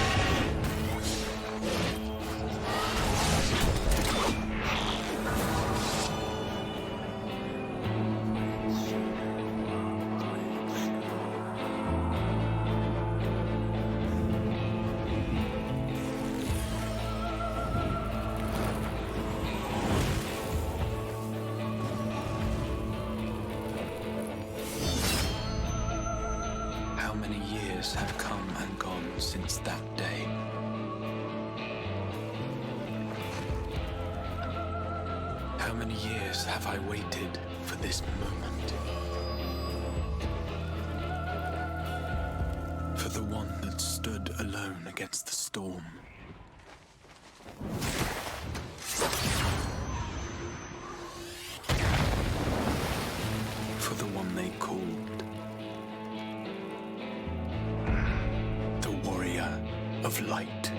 How many years have come and gone since that day? How many years have I waited for this moment? For the one that stood alone against the storm. For the one they called the Warrior of Light.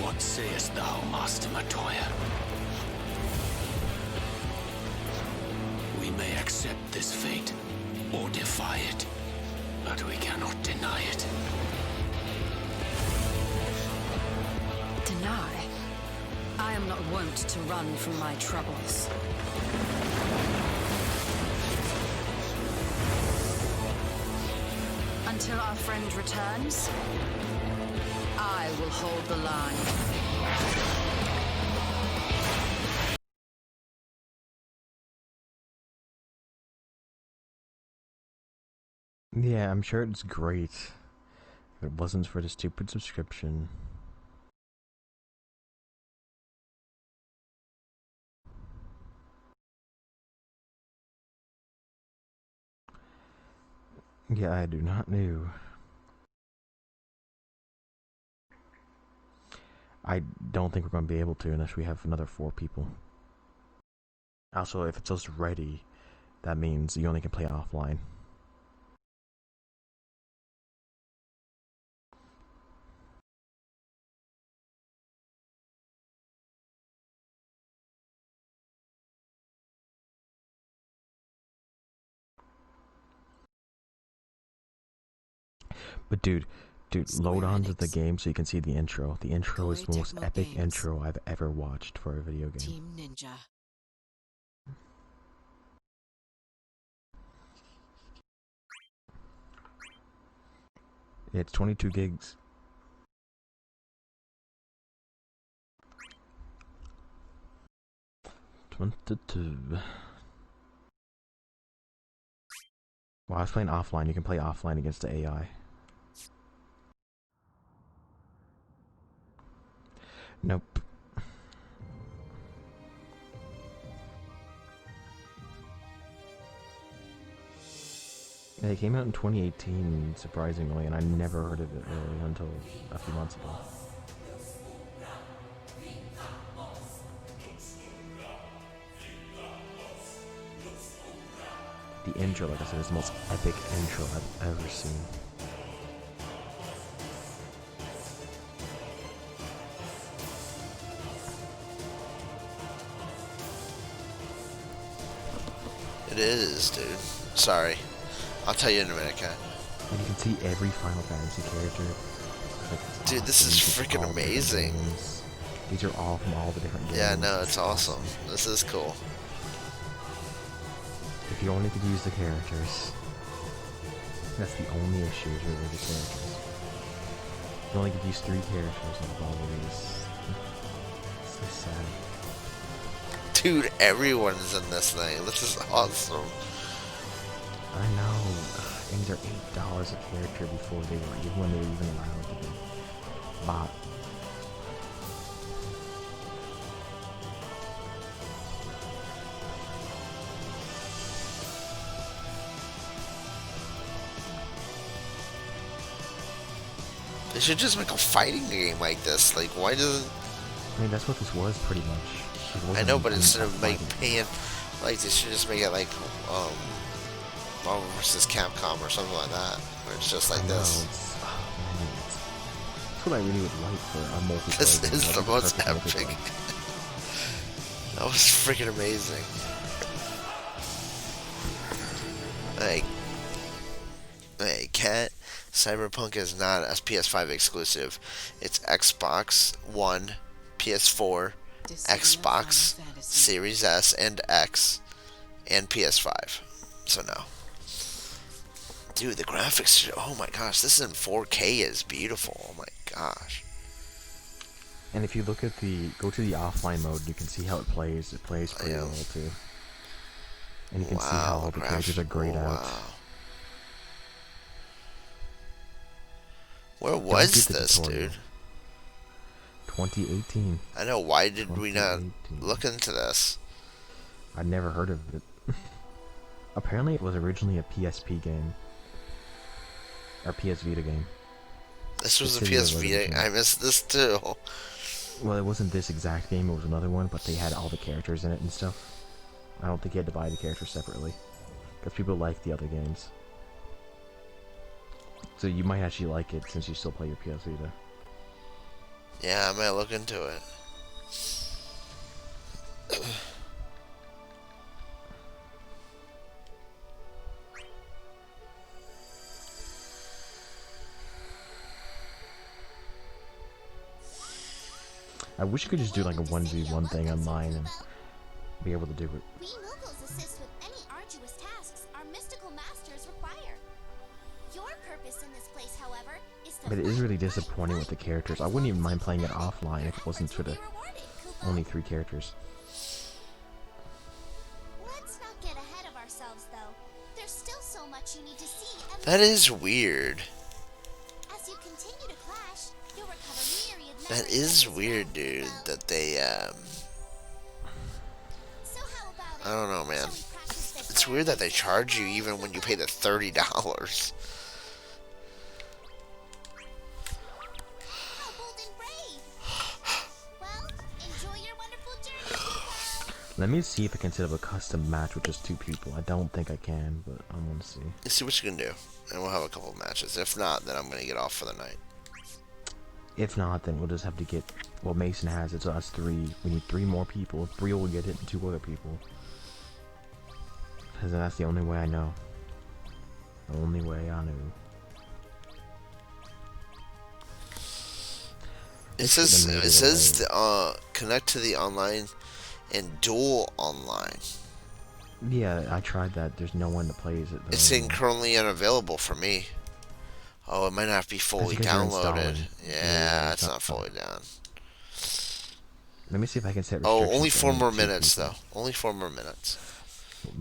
What sayest thou, Master Matoya? We may accept this fate or defy it, but we cannot deny it. Deny? I am not wont to run from my troubles. Until our friend returns, I will hold the line. Yeah, I'm sure it's great. If it wasn't for the stupid subscription. Yeah, I do not know. I don't think we're going to be able to unless we have another 4 people. Also, if it's just ready, that means you only can play offline. But dude, load onto the game so you can see the intro. The intro is the most epic intro I've ever watched for a video game. Team Ninja. It's 22 gigs. Wow, I was playing offline. You can play offline against the AI. Nope. Yeah, it came out in 2018, surprisingly, and I never heard of it really until a few months ago. The intro, like I said, is the most epic intro I've ever seen. It is, dude. Sorry. I'll tell you in a minute, Kat. And you can see every Final Fantasy character. Like, dude, this is freaking amazing. These are all from all the different games. Yeah, no, it's awesome. This is cool. If you only could use the characters, that's the only issue, is really the characters. You only could use 3 characters out of all of these. It's so sad. Dude, everyone's in this thing. This is awesome. I know. Things are $8 a character before they were even when they were even allowed to be bought. They should just make a fighting game like this. Like, why doesn't... I mean, that's what this was, pretty much. I know, but instead of, like, paying... Like, they should just make it, like, Marvel vs. Capcom or something like that. Where it's just like this. That's what I really would like for a multiplayer. This game. is the That'd be most perfect epic. multiplayer. That was freaking amazing. Hey, Cat, Cyberpunk is not a PS5 exclusive. It's Xbox One, PS4, Xbox Series S and X, and PS5. So no. Dude, the graphics, oh my gosh, this in 4K is beautiful. Oh my gosh. And if you look at go to the offline mode, you can see how it plays. It plays pretty well too. And you can see how all the characters are grayed out. Where was this, dude? 2018. I know, why did we not look into this? I'd never heard of it. Apparently it was originally a PSP game. Or PS Vita game. This was a PS Vita? I missed this too. Well, it wasn't this exact game, it was another one, but they had all the characters in it and stuff. I don't think you had to buy the characters separately. Because people like the other games. So you might actually like it since you still play your PS Vita. Yeah, I might look into it. I wish you could just do like a 1v1 thing online and be able to do it. We Moogles assist with any arduous tasks our mystical masters require. Your purpose in this place, however, is to But it is really disappointing with the characters. I wouldn't even mind playing it offline if it wasn't for the only 3 characters. Let's not get ahead of ourselves, though. There's still so much you need to see. And That is weird. as you continue to clash, you'll recover myriad That is weird, dude, that they, I don't know, man. It's weird that they charge you even when you pay the $30. Let me see if I can set up a custom match with just 2 people. I don't think I can, but I'm gonna see. Let's see what you can do, and we'll have a couple of matches. If not, then I'm gonna get off for the night. If not, then we'll just have to get... Well, Mason has it, so that's 3. We need 3 more people. 3 will get it, and 2 other people. Because that's the only way I know. The only way I know. It says connect to the online and dual online. Yeah, I tried that. There's no one that plays it. It's saying currently unavailable for me. Oh, it might not be fully Because you're downloaded. installing. Yeah, it's not fully down. Let me see if I can set Oh, restrictions. only to 4 more 2 minutes, people. though. Only 4 more minutes.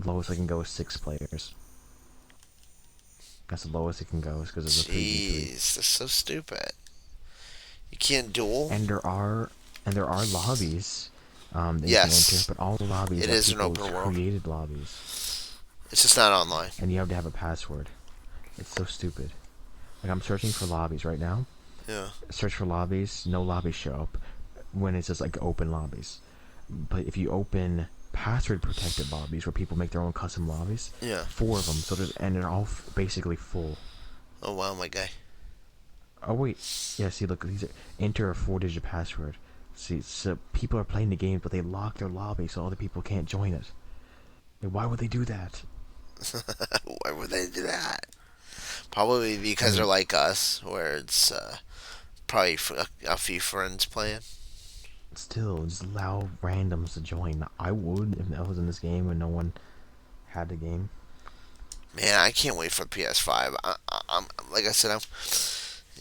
Lowest I can go is 6 players. That's the lowest it can go, is because it's a 3v3. Jeez, that's so stupid. You can't duel? And there are lobbies that Yes. you can enter, but all the lobbies It are is an people's open world. created lobbies. It's just not online. And you have to have a password. It's so stupid. Like, I'm searching for lobbies right now. Yeah. Search for lobbies, no lobbies show up when it says like open lobbies. But if you open password protected lobbies where people make their own custom lobbies, Yeah. 4 of them, and they're all basically full. Oh, wow, my guy. Oh wait, yeah. See, look, these are enter a 4-digit password. See, so people are playing the game, but they lock their lobby so other people can't join it. Like, why would they do that? Why would they do that? Probably because they're like us, where it's probably a few friends playing. Still, just allow randoms to join. I would if I was in this game and no one had the game. Man, I can't wait for the PS5. I'm like I said,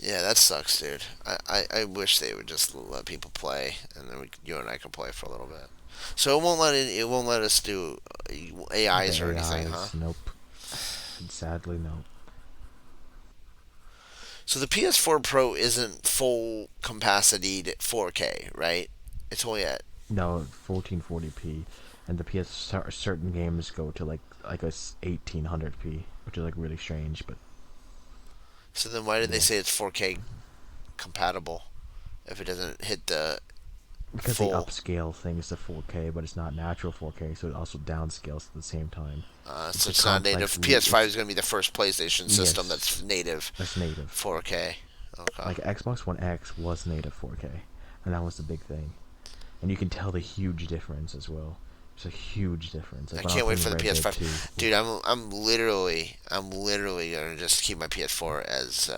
yeah, that sucks, dude. I wish they would just let people play, and then you and I can play for a little bit. So it won't let us do AIs or anything, huh? Nope. Sadly, no. So the PS4 Pro isn't full capacity 4K, right? It's only at No, 1440p, and the certain games go to like a 1800p, which is like really strange, but. So then why did they say it's 4K compatible if it doesn't hit the Because full? they upscale things to 4K, but it's not natural 4K, so it also downscales at the same time. So it's not native. PS5 is going to be the first PlayStation system that's native. That's native. 4K. Okay. Like Xbox One X was native 4K, and that was the big thing. And you can tell the huge difference as well. It's a huge difference. Like I can't wait for the PS5, dude. I'm literally gonna just keep my PS4 as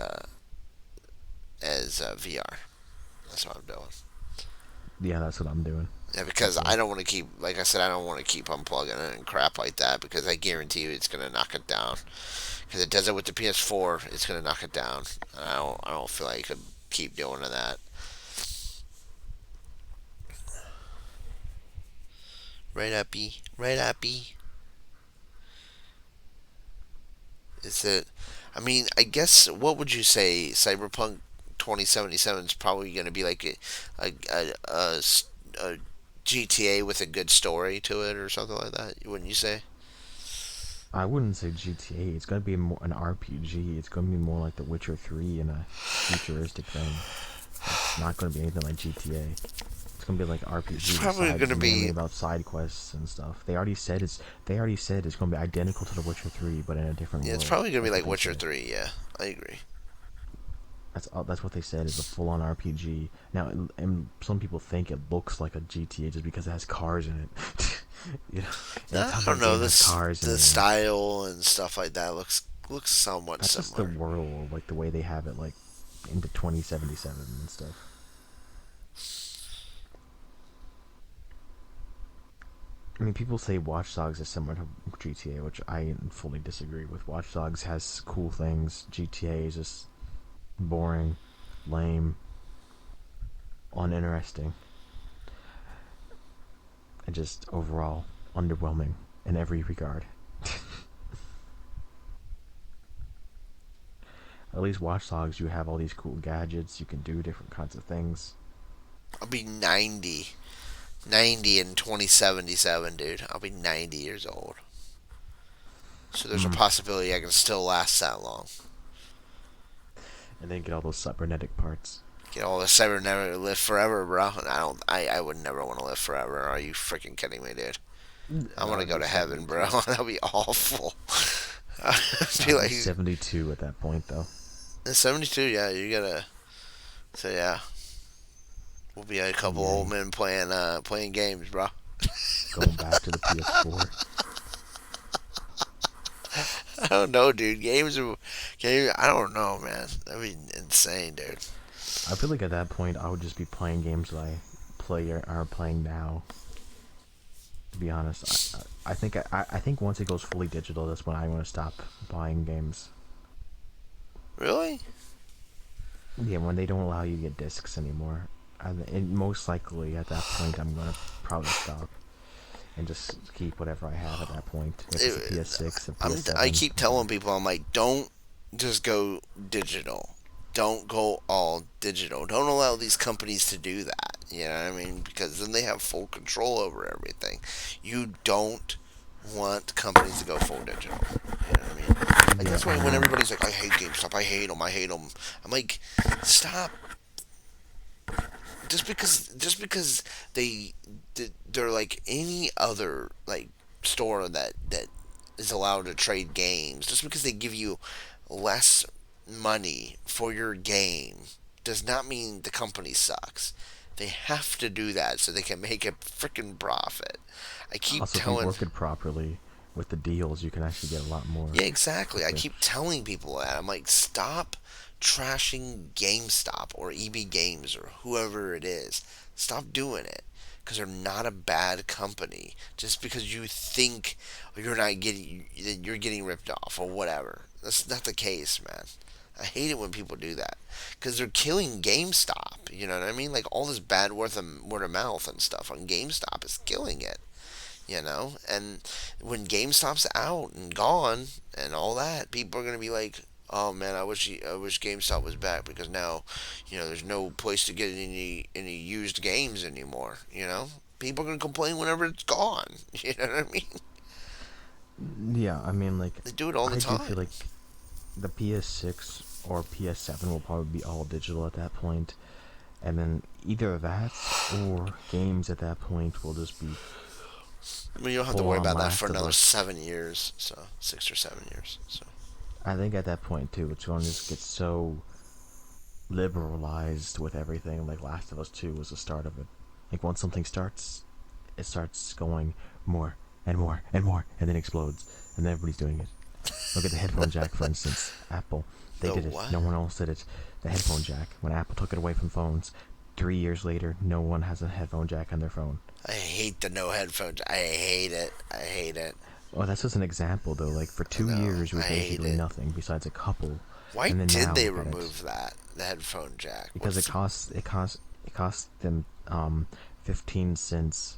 VR. That's what I'm doing. Yeah, that's what I'm doing. Yeah, because I don't want to keep, like I said, I don't want to keep unplugging it and crap like that, because I guarantee you it's gonna knock it down. Because it does it with the PS4, it's gonna knock it down. And I don't feel like I could keep doing that. Right uppy, right uppy. Is it? I mean, I guess. What would you say? Cyberpunk 2077 is probably going to be like a GTA with a good story to it, or something like that. Wouldn't you say? I wouldn't say GTA. It's gonna be more an RPG. It's gonna be more like The Witcher 3 in a futuristic thing. It's not gonna be anything like GTA. It's gonna be like RPG. It's probably gonna be about side quests and stuff. They already said it's gonna be identical to The Witcher 3, but in a different world. Yeah, it's probably gonna be like Witcher 3. Yeah, I agree. That's what they said. Is a full-on RPG. Now, and some people think it looks like a GTA just because it has cars in it. You know, I don't know. The cars style and stuff like that looks somewhat That's similar. just the world, like the way they have it, like into 2077 and stuff. I mean, people say Watch Dogs is similar to GTA, which I fully disagree with. Watch Dogs has cool things. GTA is just boring, lame, uninteresting, and just overall underwhelming in every regard. At least Watch Dogs, you have all these cool gadgets. You can do different kinds of things. I'll be 90 in 2077, dude. I'll be 90 years old. So there's a possibility I can still last that long. And then get all those cybernetic parts. Get all the cybernetic, live forever, bro. I would never want to live forever. Are you freaking kidding me, dude? I want to go to heaven, bro. That'll be awful. I'd be like 72 at that point, though. 72, yeah. You gotta. So yeah, we'll be a couple old men playing games, bro. Going back to the PS4. I don't know, dude. Games. I don't know, man. That'd be insane, dude. I feel like at that point I would just be playing games that I play or are playing now. To be honest, I think once it goes fully digital, that's when I want to stop buying games. Really? Yeah, when they don't allow you to get discs anymore, and most likely at that point I'm gonna probably stop and just keep whatever I have at that point. If it's a PS6, a PS7. I keep telling people, I'm like, don't just go digital. Don't go all digital. Don't allow these companies to do that. You know what I mean? Because then they have full control over everything. You don't want companies to go full digital. You know what I mean? Like, that's why when everybody's like, I hate GameStop, I hate them. I'm like, stop. Just because they're like any other like store that is allowed to trade games, just because they give you less money for your game does not mean the company sucks. They have to do that so they can make a freaking profit. I keep also, telling. If you work it properly with the deals, you can actually get a lot more. Yeah, exactly. I keep telling people that. I'm like, stop trashing GameStop or EB Games or whoever it is. Stop doing it, because they're not a bad company. Just because you think you're getting ripped off or whatever. That's not the case, man. I hate it when people do that, because they're killing GameStop. You know what I mean? Like, all this bad word of mouth and stuff on GameStop is killing it. You know, and when GameStop's out and gone and all that, people are gonna be like, "Oh man, I wish GameStop was back, because now, you know, there's no place to get any used games anymore." You know, people are gonna complain whenever it's gone. You know what I mean? Yeah, I mean, like, they do it all the time. I do feel like the PS6 or PS7 will probably be all digital at that point, and then either that or games at that point will just be. I mean, you don't have to worry about that for another 7 years, so 6 or 7 years. So I think at that point too, it's going to just get so liberalized with everything. Like Last of Us 2 was the start of it. Like, once something starts, it starts going more and more and more, and then explodes, and then everybody's doing it. Look at the headphone jack, for instance. Apple, they did it. What? No one else did it. The headphone jack. When Apple took it away from phones, 3 years later, no one has a headphone jack on their phone. I hate the no headphones. I hate it. Well, that's just an example, though. Like, for 2 years, we basically nothing besides a couple. Why and then did now they remove the headphone jack? Because it costs them 15 cents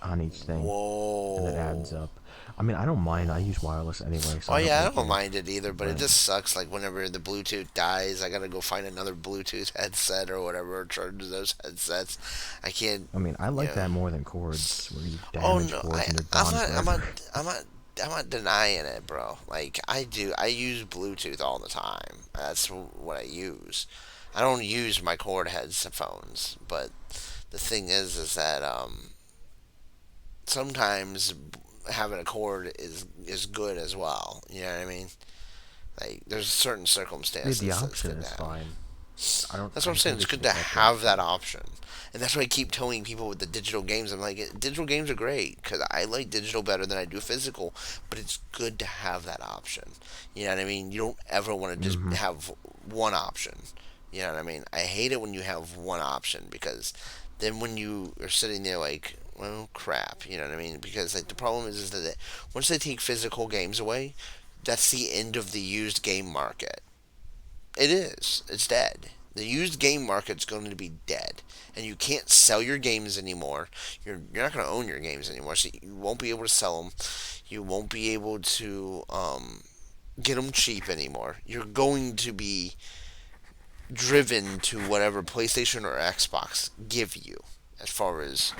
on each thing. Whoa. And it adds up. I mean, I don't mind. I use wireless anyway. So I don't mind it either, but it just sucks. Like, whenever the Bluetooth dies, I gotta go find another Bluetooth headset or whatever, or charge those headsets. I can't. I mean, I like that more than cords, where you damage cords and they're gone I'm not denying it, bro. Like, I use Bluetooth all the time. That's what I use. I don't use my cord headphones, but the thing is that sometimes having a cord is good as well. You know what I mean? Like, there's certain circumstances. The option is fine. That's what I'm saying. It's good to have that option, and that's why I keep telling people with the digital games. I'm like, digital games are great because I like digital better than I do physical, but it's good to have that option. You know what I mean? You don't ever want to just have one option. You know what I mean? I hate it when you have one option, because then when you are sitting there like, well, crap, you know what I mean? Because like, the problem is that once they take physical games away, that's the end of the used game market. It is. It's dead. The used game market's going to be dead, and you can't sell your games anymore. You're not going to own your games anymore, so you won't be able to sell them. You won't be able to get them cheap anymore. You're going to be driven to whatever PlayStation or Xbox give you, as far as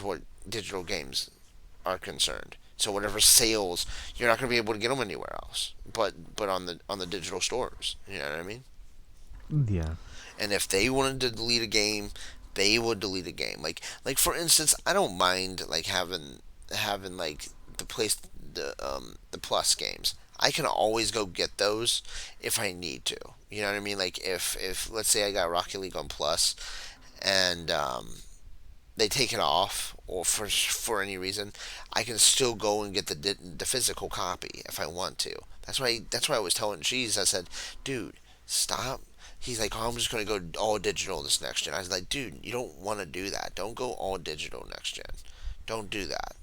what digital games are concerned. So whatever sales, you're not going to be able to get them anywhere else, but on the digital stores. You know what I mean? Yeah. And if they wanted to delete a game, they would delete a game. Like for instance, I don't mind like having like the Plus games. I can always go get those if I need to. You know what I mean? Like if let's say I got Rocket League on Plus, and they take it off, or for any reason, I can still go and get the physical copy if I want to. That's why I was telling Cheese. I said, dude, stop. He's like, oh, I'm just gonna go all digital this next gen. I was like, dude, you don't want to do that. Don't go all digital next gen. Don't do that.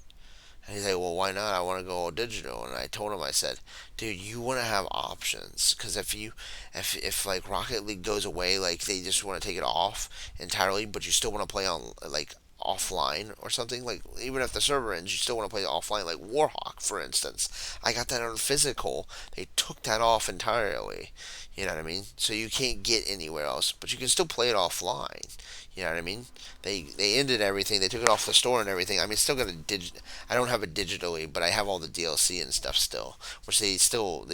And he's like, well, why not? I want to go all digital. And I told him, I said, dude, you want to have options, because if like Rocket League goes away, like they just want to take it off entirely, but you still want to play on like offline or something, like even if the server ends, you still want to play offline, like Warhawk, for instance. I got that on physical. They took that off entirely. You know what I mean? So you can't get anywhere else, but you can still play it offline. You know what I mean? They ended everything. They took it off the store and everything. I mean, still got a I don't have it digitally, but I have all the DLC and stuff still, which they still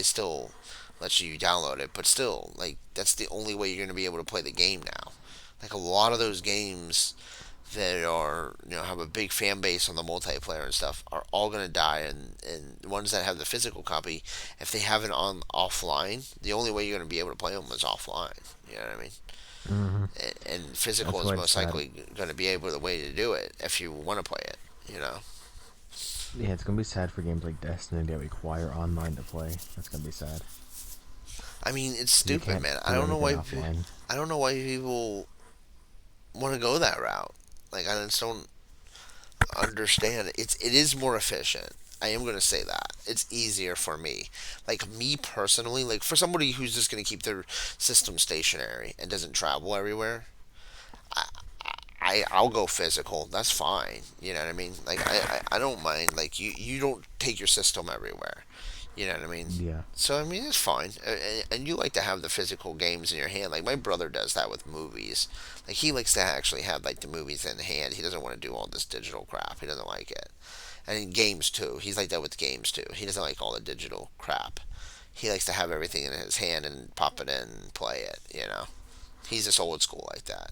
let you download it. But still, like that's the only way you're gonna be able to play the game now. Like a lot of those games that are have a big fan base on the multiplayer and stuff are all gonna die, and ones that have the physical copy, if they have it on offline, the only way you're gonna be able to play them is offline. You know what I mean? Mm-hmm. And physical That's is why most it's sad. likely going to be able the way to do it if you want to play it. Yeah, it's gonna be sad for games like Destiny that require online to play. That's gonna be sad. I mean, it's 'Cause you stupid, can't man. do anything offline. I don't know why people want to go that route. Like I just don't understand. It is more efficient. I am going to say that. It's easier for me. Like me personally, like for somebody who's just going to keep their system stationary and doesn't travel everywhere, I'll go physical. That's fine. You know what I mean? Like I don't mind. Like you don't take your system everywhere. You know what I mean? Yeah. So I mean it's fine. And you like to have the physical games in your hand. Like my brother does that with movies. Like he likes to actually have like the movies in hand. He doesn't want to do all this digital crap. He doesn't like it. And in games too. He's like that with games too. He doesn't like all the digital crap. He likes to have everything in his hand and pop it in and play it. He's just old school like that.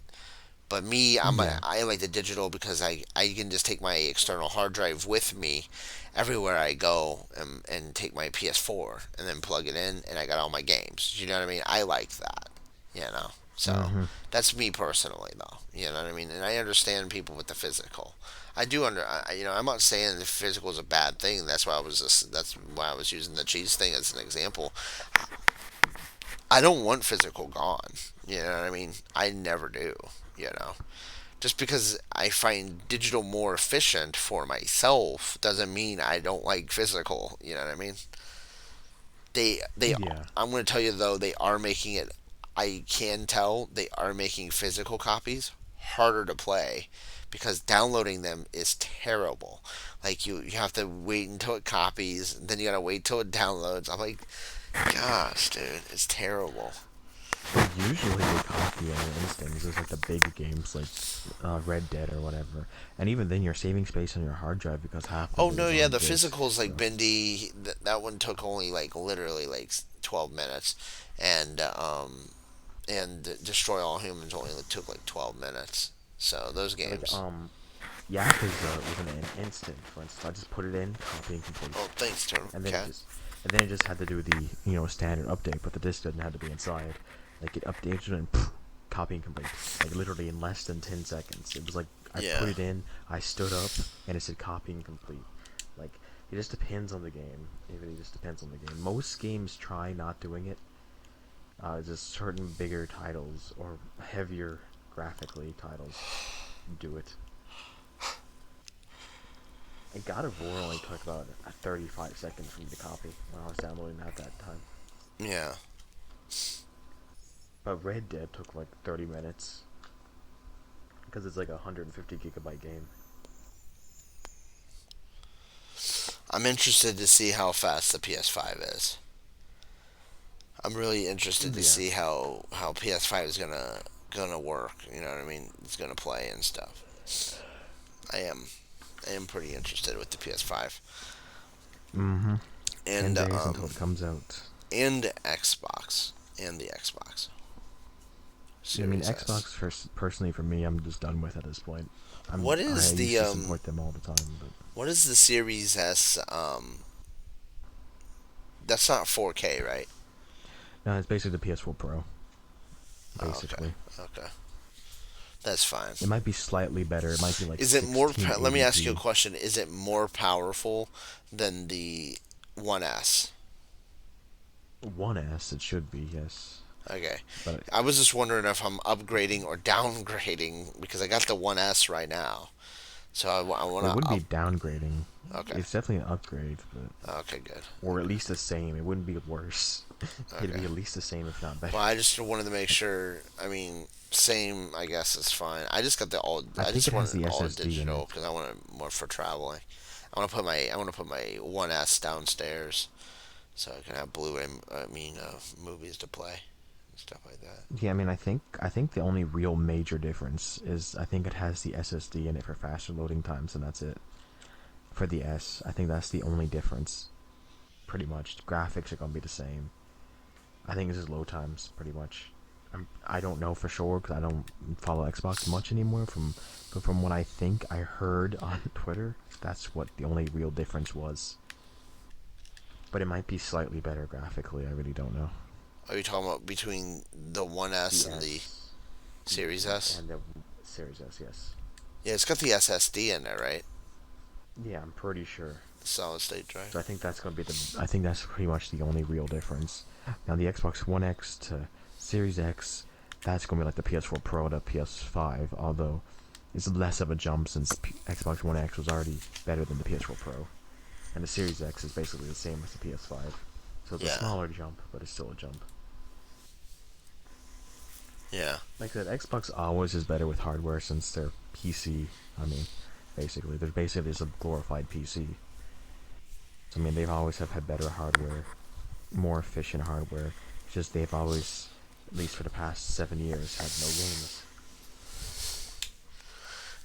But me, I like the digital because I can just take my external hard drive with me everywhere I go and take my PS4 and then plug it in and I got all my games. You know what I mean? I like that. So that's me personally though. You know what I mean? And I understand people with the physical. I do I'm not saying the physical is a bad thing. That's why I was using the cheese thing as an example. I don't want physical gone. You know what I mean? I never do. Just because I find digital more efficient for myself doesn't mean I don't like physical. You know what I mean? Yeah. I'm going to tell you though, they are making it. I can tell they are making physical copies harder to play because downloading them is terrible. Like you have to wait until it copies, and then you gotta wait till it downloads. I'm like, gosh, dude, it's terrible. But usually they copy on instance. There's like the big games like Red Dead or whatever, and even then you're saving space on your hard drive because half. Oh of it no, is yeah, on the disk, physicals like so. Bindi. That one took only like literally like 12 minutes, and Destroy All Humans only took like 12 minutes. So those games. Yakuza was an instant, for instance. I just put it in, copy and complete. Oh, thanks, Tim. And then Okay. and then it just had to do the standard update, but the disc didn't have to be inside. Like it updated and copy and complete. Like literally in less than 10 seconds. It was like I Yeah. put it in, I stood up, and it said copy and complete. Like it just depends on the game. It really just depends on the game. Most games try not doing it. Just certain bigger titles or heavier graphically titles do it. And God of War only took about 35 seconds for me to copy when I was downloading at that time. Yeah. But Red Dead took like 30 minutes. Because it's like a 150 gigabyte game. I'm interested to see how fast the PS5 is. I'm really interested to see how PS5 is gonna work. You know what I mean? It's gonna play and stuff. I am pretty interested with the PS5. Mm-hmm. And 10 days until it comes out. And Xbox. And the Xbox. I mean, Series S. Xbox, personally, for me, I'm just done with at this point. I used to support them all the time, but... What is the Series S? That's not 4K, right? No, it's basically the PS4 Pro. Basically. Oh, okay. That's fine. It might be slightly better. It might be like. Is it more? Let me ask you a 1680p. question. Is it more powerful than the One S? 1S, it should be, yes. Okay. But I was just wondering if I'm upgrading or downgrading because I got the One S right now. So I want to. it would be downgrading. Okay. It's definitely an upgrade, but Okay, good. or at least the same. It wouldn't be worse. It'd Okay. be at least the same, if not better. Well, I just wanted to make sure. I mean, same. I guess is fine. I just got the all. I I think just it has wanted the all SSD in digital it. because I want it more for traveling. I want to put my 1S downstairs, so I can have Blu-ray. Movies to play and stuff like that. Yeah, I mean, I think the only real major difference is I think it has the SSD in it for faster loading times, and that's it. For the S, I think that's the only difference. Pretty much, graphics are gonna be the same. I think it's just load times, pretty much. I don't know for sure because I don't follow Xbox much anymore. But from what I think I heard on Twitter, that's what the only real difference was. But it might be slightly better graphically. I really don't know. Are you talking about between the 1S and the Series S? And the Series S, yes. Yeah, it's got the SSD in there, right? Yeah, I'm pretty sure. The solid state drive. So I think that's gonna be I think that's pretty much the only real difference. Now the Xbox One X to Series X, that's gonna be like the PS4 Pro to PS5, although it's less of a jump since Xbox One X was already better than the PS4 Pro, and the Series X is basically the same as the PS5. So it's a smaller jump, but it's still a jump. Yeah. Like I said, Xbox always is better with hardware since they're PC. I mean, basically, they're basically just a glorified PC. So, I mean, they've always have had better hardware, more efficient hardware. It's just they've always, at least for the past 7 years, had no games.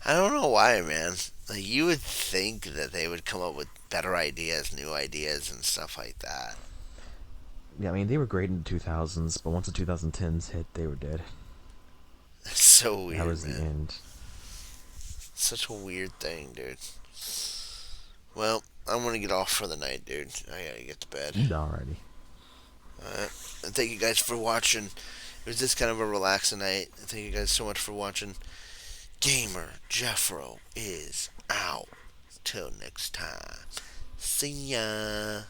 I don't know why, man. Like, you would think that they would come up with better ideas, new ideas, and stuff like that. Yeah, I mean, they were great in the 2000s, but once the 2010s hit, they were dead. It's so weird, That was man. the end. Such a weird thing, dude. Well, I'm gonna get off for the night, dude. I gotta get to bed. Alrighty. Alright. And thank you guys for watching. It was just kind of a relaxing night. And thank you guys so much for watching. Gamer Jeffro is out. Till next time. See ya.